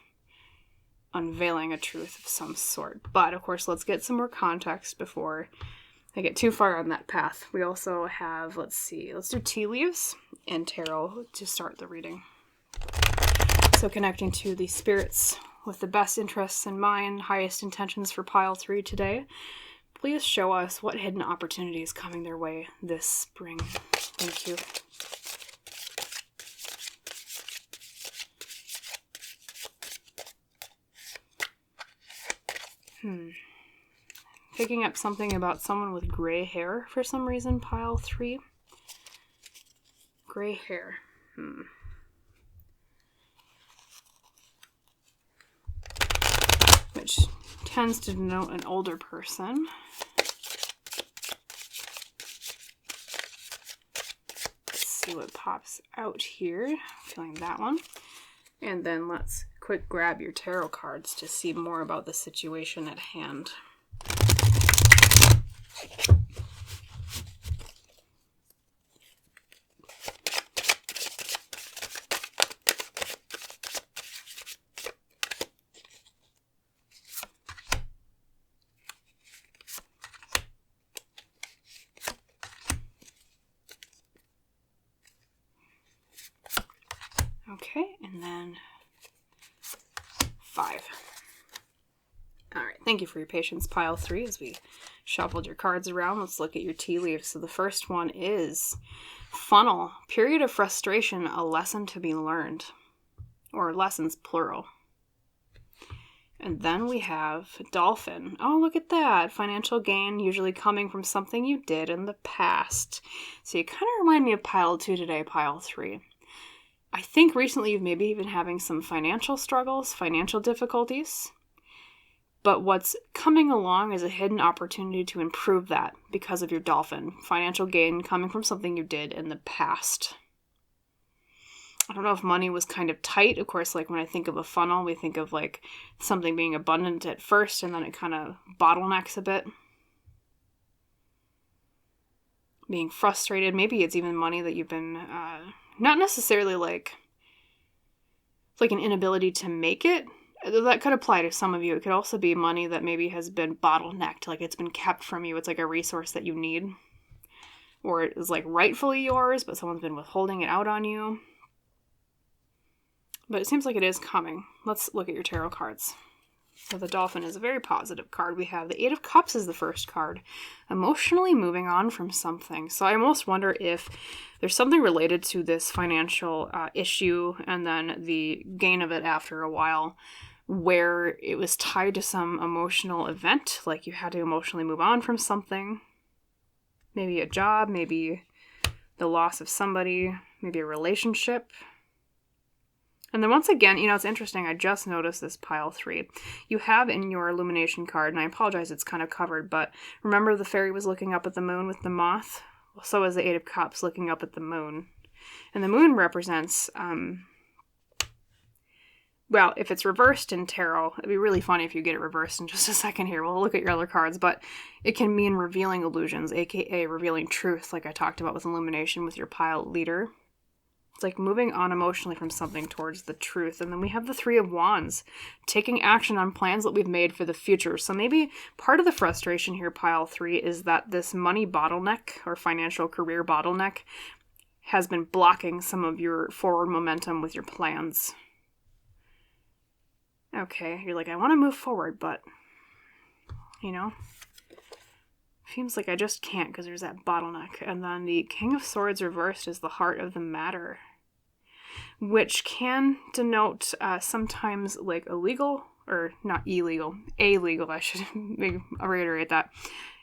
[SPEAKER 1] Unveiling a truth of some sort. But, of course, let's get some more context before I get too far on that path. We also have, let's do tea leaves and tarot to start the reading. So connecting to the spirits with the best interests in mind, highest intentions for pile 3 today. Please show us what hidden opportunity is coming their way this spring. Thank you. Picking up something about someone with gray hair for some reason, pile 3. Gray hair. Which tends to denote an older person. Let's see what pops out here. Feeling that one. And then let's quick grab your tarot cards to see more about the situation at hand. Okay, and then 5. All right, thank you for your patience, pile 3, as we shuffled your cards around. Let's look at your tea leaves. So the first one is funnel, period of frustration, a lesson to be learned, or lessons plural. And then we have dolphin. Oh, look at that. Financial gain usually coming from something you did in the past. So you kind of remind me of pile 2 today, pile 3. I think recently you've maybe been having some financial struggles, financial difficulties. But what's coming along is a hidden opportunity to improve that because of your dolphin. Financial gain coming from something you did in the past. I don't know if money was kind of tight. Of course, like when I think of a funnel, we think of like something being abundant at first and then it kind of bottlenecks a bit. Being frustrated. Maybe it's even money that you've been, not necessarily like an inability to make it. That could apply to some of you. It could also be money that maybe has been bottlenecked, like it's been kept from you. It's like a resource that you need. Or it is like rightfully yours, but someone's been withholding it out on you. But it seems like it is coming. Let's look at your tarot cards. So the dolphin is a very positive card. We have the 8 of Cups is the first card. Emotionally moving on from something. So I almost wonder if there's something related to this financial issue and then the gain of it after a while where it was tied to some emotional event. Like you had to emotionally move on from something. Maybe a job, maybe the loss of somebody, maybe a relationship. And then once again, it's interesting, I just noticed this pile 3. You have in your Illumination card, and I apologize it's kind of covered, but remember the fairy was looking up at the moon with the moth? Well, so is the 8 of Cups looking up at the moon. And the moon represents, well, if it's reversed in tarot, it'd be really funny if you get it reversed in just a second here. We'll look at your other cards, but it can mean revealing illusions, aka revealing truth, like I talked about with Illumination with your pile leader. It's like moving on emotionally from something towards the truth. And then we have the 3 of Wands, taking action on plans that we've made for the future. So maybe part of the frustration here, pile 3, is that this money bottleneck or financial career bottleneck has been blocking some of your forward momentum with your plans. Okay, you're like, I want to move forward, but, seems like I just can't because there's that bottleneck. And then the King of Swords reversed is the heart of the matter, which can denote sometimes like illegal, or not illegal, illegal, I should reiterate that,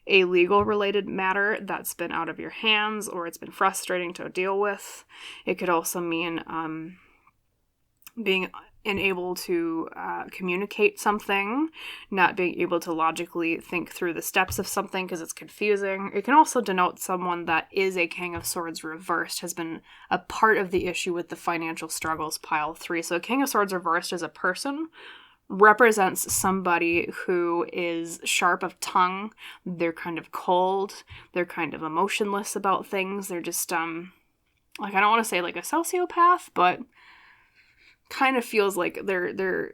[SPEAKER 1] a legal related matter that's been out of your hands or it's been frustrating to deal with. It could also mean being unable to communicate something, not being able to logically think through the steps of something because it's confusing. It can also denote someone that is a King of Swords reversed, has been a part of the issue with the financial struggles, pile 3. So a King of Swords reversed as a person represents somebody who is sharp of tongue. They're kind of cold. They're kind of emotionless about things. They're just, I don't want to say like a sociopath, but kind of feels like they're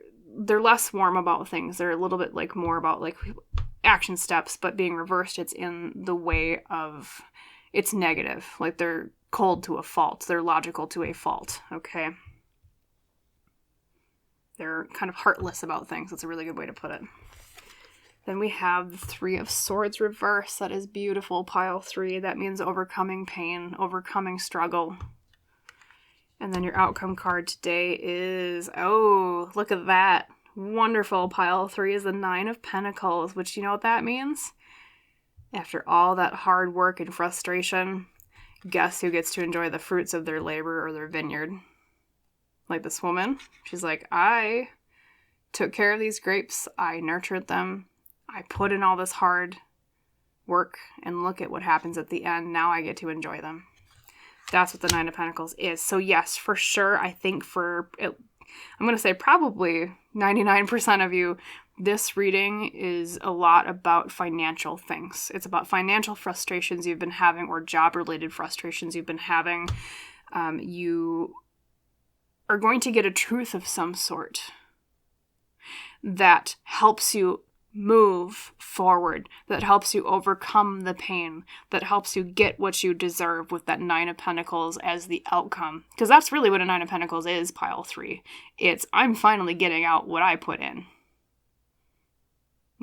[SPEAKER 1] less warm about things. They're a little bit like more about like action steps, but being reversed, it's in the way of, it's negative. Like they're cold to a fault. They're logical to a fault. Okay. They're kind of heartless about things. That's a really good way to put it. Then we have the 3 of Swords reversed. That is beautiful, pile 3. That means overcoming pain, overcoming struggle. And then your outcome card today is, oh, look at that. Wonderful. Pile 3 is the 9 of Pentacles, which you know what that means? After all that hard work and frustration, guess who gets to enjoy the fruits of their labor or their vineyard? Like this woman. She's like, I took care of these grapes. I nurtured them. I put in all this hard work, and look at what happens at the end. Now I get to enjoy them. That's what the 9 of Pentacles is. So yes, for sure, I think for I'm going to say probably 99% of you, this reading is a lot about financial things. It's about financial frustrations you've been having or job-related frustrations you've been having. You are going to get a truth of some sort that helps you move forward, that helps you overcome the pain, that helps you get what you deserve with that Nine of Pentacles as the outcome. Because that's really what a Nine of Pentacles is, pile 3. It's, I'm finally getting out what I put in.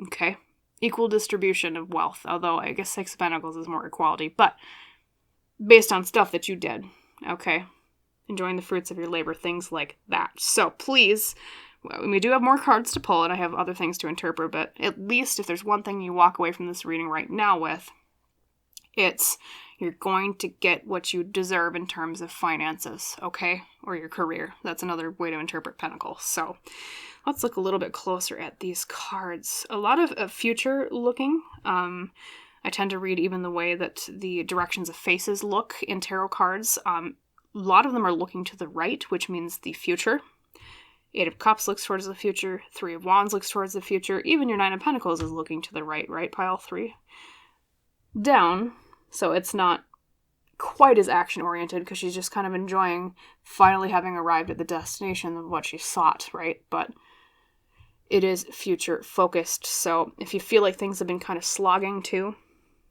[SPEAKER 1] Okay? Equal distribution of wealth, although I guess Six of Pentacles is more equality, but based on stuff that you did. Okay? Enjoying the fruits of your labor, things like that. So please, we do have more cards to pull, and I have other things to interpret, but at least if there's one thing you walk away from this reading right now with, it's you're going to get what you deserve in terms of finances, okay? Or your career. That's another way to interpret Pentacles. So let's look a little bit closer at these cards. A lot of future looking. I tend to read even the way that the directions of faces look in tarot cards. A lot of them are looking to the right, which means the future. Eight of Cups looks towards the future. Three of Wands looks towards the future. Even your Nine of Pentacles is looking to the right, pile 3? Down, so it's not quite as action-oriented because she's just kind of enjoying finally having arrived at the destination of what she sought, right? But it is future-focused, so if you feel like things have been kind of slogging too,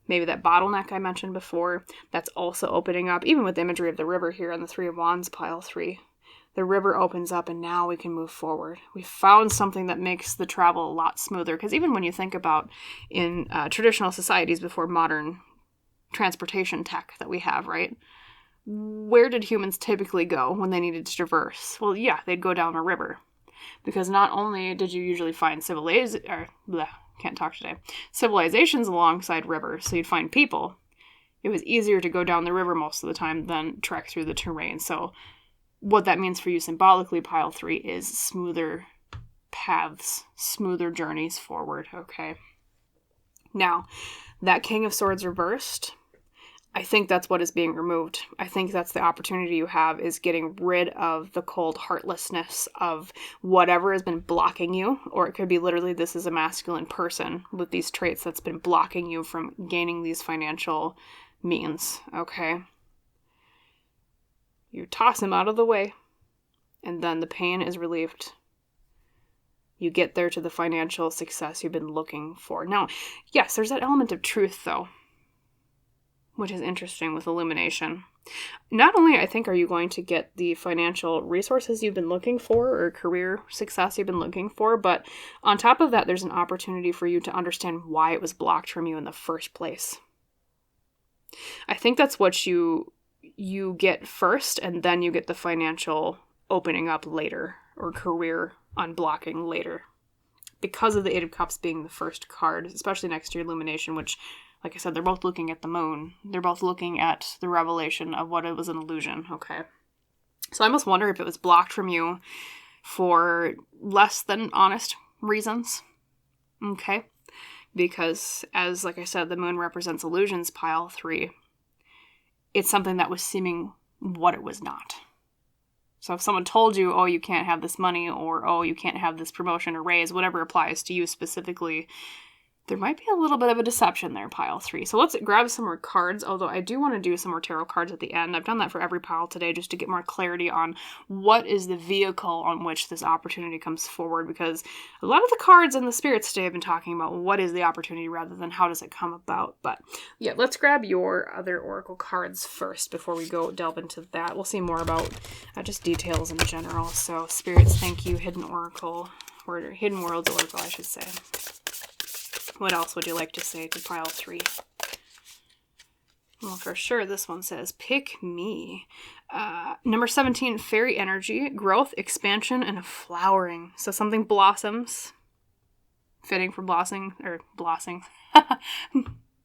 [SPEAKER 1] maybe that bottleneck I mentioned before, that's also opening up, even with the imagery of the river here on the Three of Wands, pile 3. The river opens up and now we can move forward. We found something that makes the travel a lot smoother. Because even when you think about in traditional societies before modern transportation tech that we have, right? Where did humans typically go when they needed to traverse? Well, yeah, they'd go down a river. Because not only did you usually find civilizations alongside rivers, so you'd find people. It was easier to go down the river most of the time than trek through the terrain. So what that means for you symbolically, pile 3, is smoother paths, smoother journeys forward, okay? Now, that King of Swords reversed, I think that's what is being removed. I think that's the opportunity you have, is getting rid of the cold heartlessness of whatever has been blocking you, or it could be literally this is a masculine person with these traits that's been blocking you from gaining these financial means, okay? You toss him out of the way, and then the pain is relieved. You get there to the financial success you've been looking for. Now, yes, there's that element of truth, though, which is interesting with Illumination. Not only, I think, are you going to get the financial resources you've been looking for, or career success you've been looking for, but on top of that, there's an opportunity for you to understand why it was blocked from you in the first place. I think that's what you get first, and then you get the financial opening up later, or career unblocking later. Because of the Eight of Cups being the first card, especially next to your Illumination, which, like I said, they're both looking at the moon. They're both looking at the revelation of what it was an illusion, okay? So I must wonder if it was blocked from you for less than honest reasons, okay? Because, as, like I said, the moon represents illusions, pile 3. It's something that was seeming what it was not. So if someone told you, oh, you can't have this money, or oh, you can't have this promotion or raise, whatever applies to you specifically, there might be a little bit of a deception there, pile 3. So let's grab some more cards, although I do want to do some more tarot cards at the end. I've done that for every pile today just to get more clarity on what is the vehicle on which this opportunity comes forward, because a lot of the cards in the spirits today have been talking about what is the opportunity rather than how does it come about. But yeah, let's grab your other oracle cards first before we go delve into that. We'll see more about just details in general. So spirits, thank you. Hidden oracle, or Hidden Worlds oracle, I should say. What else would you like to say to pile 3? Well, for sure, this one says, pick me. Number 17, fairy energy, growth, expansion, and a flowering. So something blossoms. Fitting for blossoming.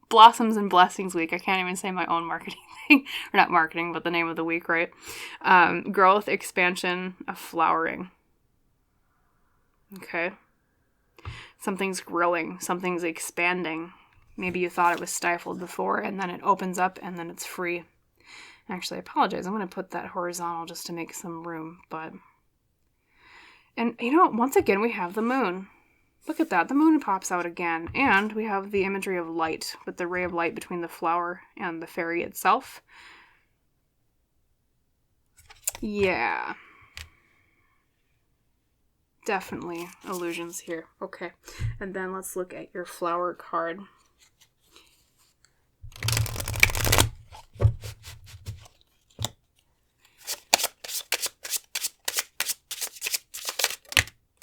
[SPEAKER 1] Blossoms and Blessings Week. I can't even say my own marketing thing. Or not marketing, but the name of the week, right? Growth, expansion, a flowering. Okay. Something's growing, something's expanding. Maybe you thought it was stifled before, and then it opens up, and then it's free. Actually, I apologize. I'm going to put that horizontal just to make some room, but And, you know, once again, we have the moon. Look at that. The moon pops out again. And we have the imagery of light, with the ray of light between the flower and the fairy itself. Yeah. Definitely illusions here. Okay. And then let's look at your flower card.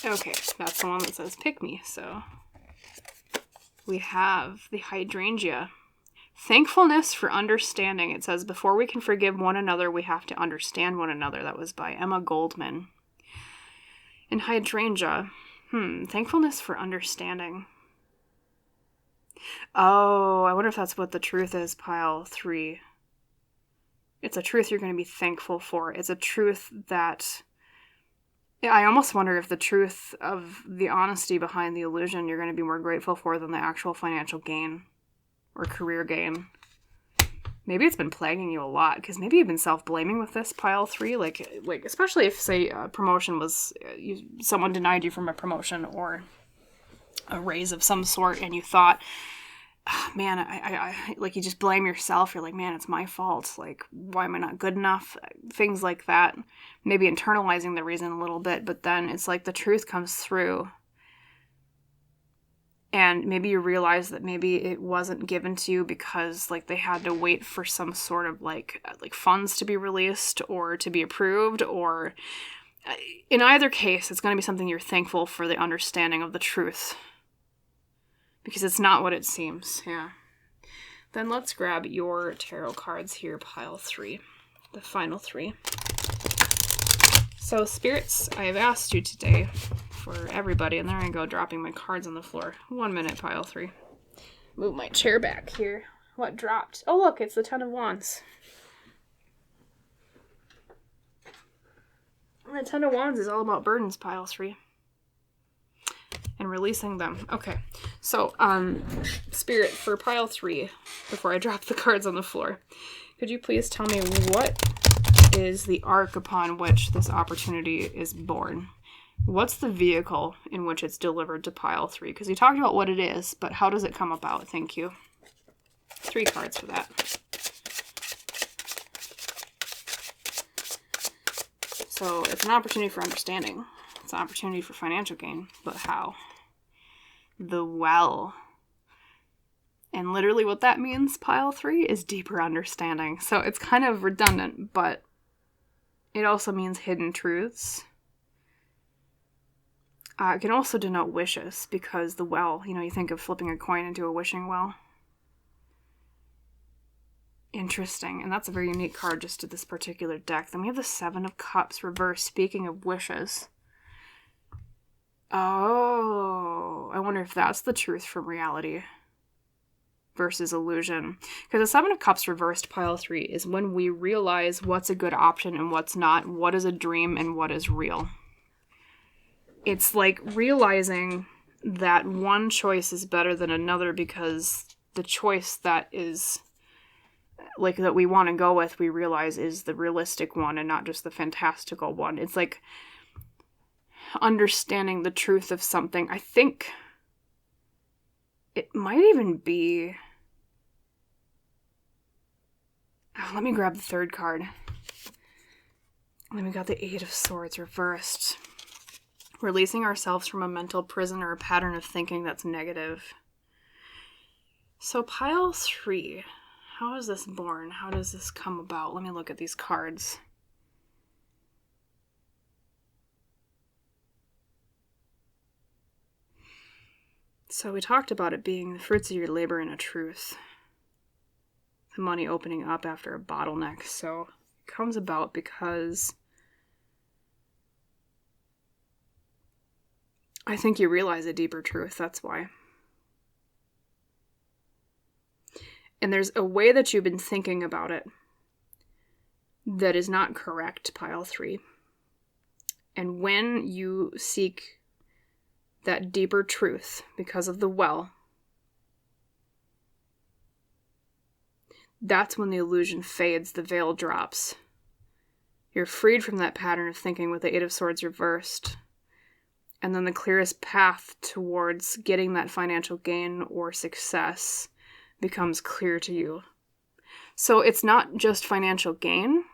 [SPEAKER 1] Okay, that's the one that says pick me. So we have the hydrangea. Thankfulness for understanding. It says, before we can forgive one another, we have to understand one another. That was by Emma Goldman. In hydrangea, thankfulness for understanding. Oh, I wonder if that's what the truth is, pile 3. It's a truth you're going to be thankful for. It's a truth that... I almost wonder if the truth of the honesty behind the illusion you're going to be more grateful for than the actual financial gain or career gain. Maybe it's been plaguing you a lot, because maybe you've been self-blaming with this, pile 3. Like especially if, say, a promotion was... someone denied you from a promotion or a raise of some sort, and you thought, oh, man, I like, you just blame yourself. You're like, man, it's my fault. Like, why am I not good enough? Things like that. Maybe internalizing the reason a little bit, but then it's like the truth comes through. And maybe you realize that maybe it wasn't given to you because, like, they had to wait for some sort of, like funds to be released or to be approved, or... in either case, it's going to be something you're thankful for, the understanding of the truth. Because it's not what it seems, yeah. Then let's grab your tarot cards here, pile 3. The final 3. So, spirits, I have asked you today, for everybody, and there I go, dropping my cards on the floor. 1 minute, pile 3. Move my chair back here. What dropped? Oh, look, it's the Ten of Wands. And the Ten of Wands is all about burdens, pile 3. And releasing them. Okay, so, Spirit, for pile 3, before I drop the cards on the floor, could you please tell me what is the arc upon which this opportunity is born? What's the vehicle in which it's delivered to pile 3? Because you talked about what it is, but how does it come about? Thank you. 3 cards for that. So it's an opportunity for understanding. It's an opportunity for financial gain, but how? The well. And literally what that means, pile 3, is deeper understanding. So it's kind of redundant, but it also means hidden truths. It can also denote wishes, because the well, you know, you think of flipping a coin into a wishing well. Interesting, and that's a very unique card just to this particular deck. Then we have the Seven of Cups reversed, speaking of wishes. Oh, I wonder if that's the truth from reality versus illusion. Because the Seven of Cups reversed, pile 3, is when we realize what's a good option and what's not, what is a dream and what is real. It's like realizing that one choice is better than another because the choice that is, like, that we want to go with, we realize is the realistic one and not just the fantastical one. It's like understanding the truth of something. I think it might even be... Oh, let me grab the 3rd card. And then we got the 8 of Swords reversed. Releasing ourselves from a mental prison or a pattern of thinking that's negative. So pile 3, how is this born? How does this come about? Let me look at these cards. So we talked about it being the fruits of your labor and a truth. The money opening up after a bottleneck. So it comes about because I think you realize a deeper truth, that's why. And there's a way that you've been thinking about it that is not correct, pile 3. And when you seek that deeper truth because of the well, that's when the illusion fades, the veil drops. You're freed from that pattern of thinking with the 8 of Swords reversed. And then the clearest path towards getting that financial gain or success becomes clear to you. So it's not just financial gain.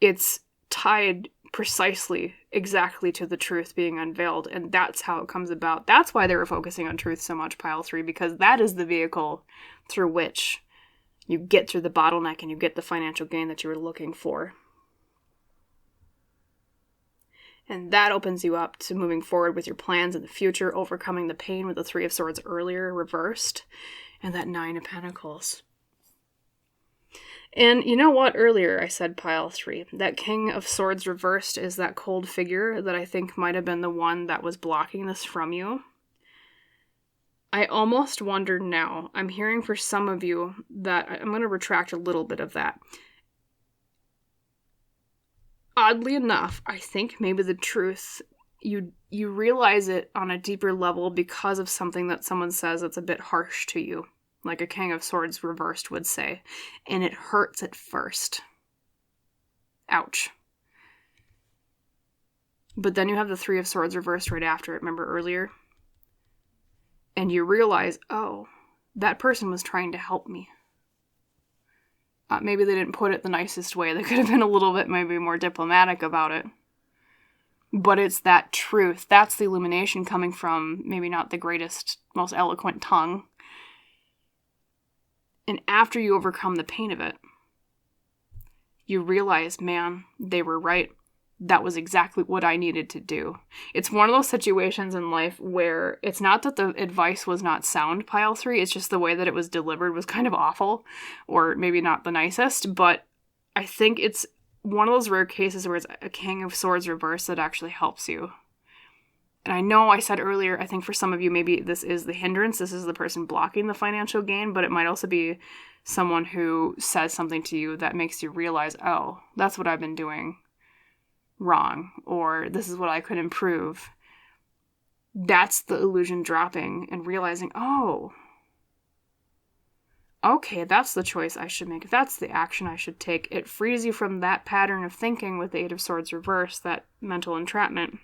[SPEAKER 1] It's tied precisely, exactly to the truth being unveiled. And that's how it comes about. That's why they were focusing on truth so much, pile 3, because that is the vehicle through which you get through the bottleneck and you get the financial gain that you were looking for. And that opens you up to moving forward with your plans in the future, overcoming the pain with the 3 of Swords earlier, reversed, and that 9 of Pentacles. And you know what? Earlier I said pile 3. That King of Swords reversed is that cold figure that I think might have been the one that was blocking this from you. I almost wonder now, I'm hearing for some of you that I'm going to retract a little bit of that. Oddly enough, I think maybe the truth, you realize it on a deeper level because of something that someone says that's a bit harsh to you, like a King of Swords reversed would say, and it hurts at first. Ouch. But then you have the 3 of Swords reversed right after it, remember earlier? And you realize, oh, that person was trying to help me. Maybe they didn't put it the nicest way. They could have been a little bit maybe more diplomatic about it. But it's that truth. That's the illumination coming from maybe not the greatest, most eloquent tongue. And after you overcome the pain of it, you realize, man, they were right. That was exactly what I needed to do. It's one of those situations in life where it's not that the advice was not sound, pile 3, it's just the way that it was delivered was kind of awful, or maybe not the nicest, but I think it's one of those rare cases where it's a King of Swords reverse that actually helps you. And I know I said earlier, I think for some of you, maybe this is the hindrance, this is the person blocking the financial gain, but it might also be someone who says something to you that makes you realize, oh, that's what I've been doing wrong, or this is what I could improve. That's the illusion dropping and realizing, oh, okay, that's the choice I should make. That's the action I should take. It frees you from that pattern of thinking with the 8 of Swords reversed, that mental entrapment.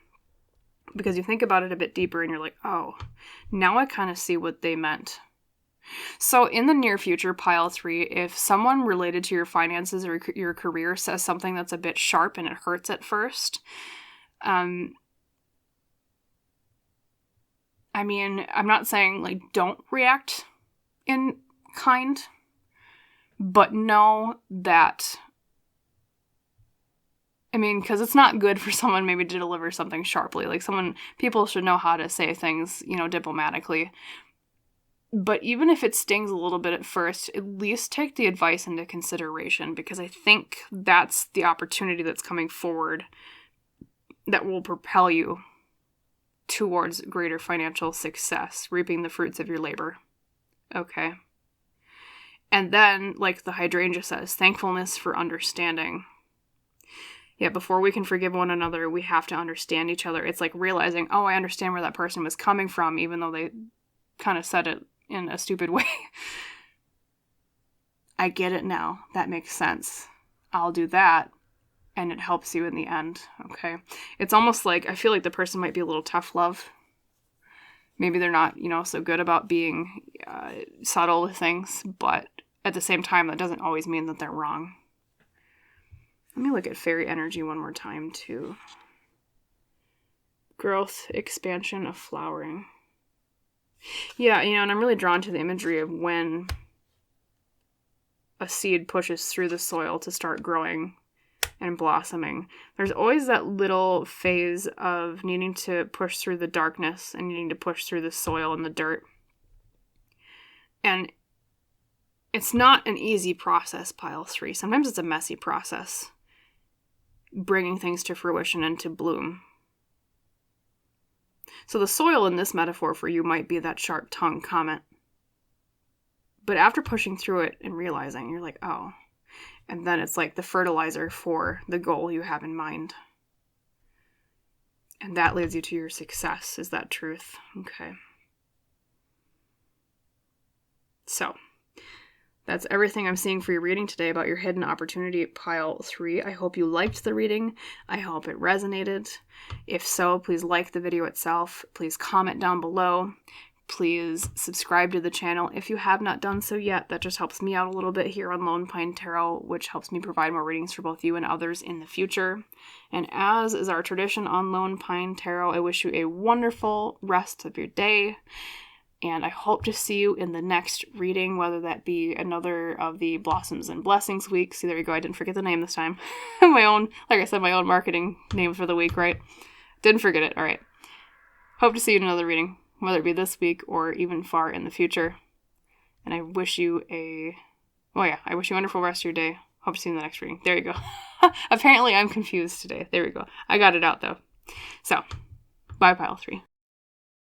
[SPEAKER 1] Because you think about it a bit deeper and you're like, oh, now I kind of see what they meant. So in the near future, pile 3, if someone related to your finances or your career says something that's a bit sharp and it hurts at first, I mean, I'm not saying, like, don't react in kind, but know that, I mean, because it's not good for someone maybe to deliver something sharply. Like, people should know how to say things, diplomatically. But even if it stings a little bit at first, at least take the advice into consideration, because I think that's the opportunity that's coming forward that will propel you towards greater financial success, reaping the fruits of your labor. Okay. And then, like the hydrangea says, thankfulness for understanding. Yeah, before we can forgive one another, we have to understand each other. It's like realizing, oh, I understand where that person was coming from, even though they kind of said it in a stupid way. I get it now. That makes sense. I'll do that. And it helps you in the end. Okay. It's almost like, I feel like the person might be a little tough love. Maybe they're not, so good about being subtle with things, but at the same time, that doesn't always mean that they're wrong. Let me look at fairy energy one more time, too. Growth, expansion of flowering. Yeah, and I'm really drawn to the imagery of when a seed pushes through the soil to start growing and blossoming. There's always that little phase of needing to push through the darkness and needing to push through the soil and the dirt. And it's not an easy process, pile 3. Sometimes it's a messy process, bringing things to fruition and to bloom. So the soil in this metaphor for you might be that sharp-tongued comment. But after pushing through it and realizing, you're like, oh. And then it's like the fertilizer for the goal you have in mind. And that leads you to your success. Is that truth? Okay. So, That's everything I'm seeing for your reading today about your hidden opportunity pile 3. I hope you liked the reading. I hope it resonated. If so, please like the video itself. Please comment down below. Please subscribe to the channel if you have not done so yet. That just helps me out a little bit here on Lone Pine Tarot, which helps me provide more readings for both you and others in the future. And as is our tradition on Lone Pine Tarot, I wish you a wonderful rest of your day. And I hope to see you in the next reading, whether that be another of the Blossoms and Blessings week. See, there you go. I didn't forget the name this time. My own marketing name for the week, right? Didn't forget it. All right. Hope to see you in another reading, whether it be this week or even far in the future. And I wish you a wonderful rest of your day. Hope to see you in the next reading. There you go. Apparently I'm confused today. There we go. I got it out though. So, bye pile 3.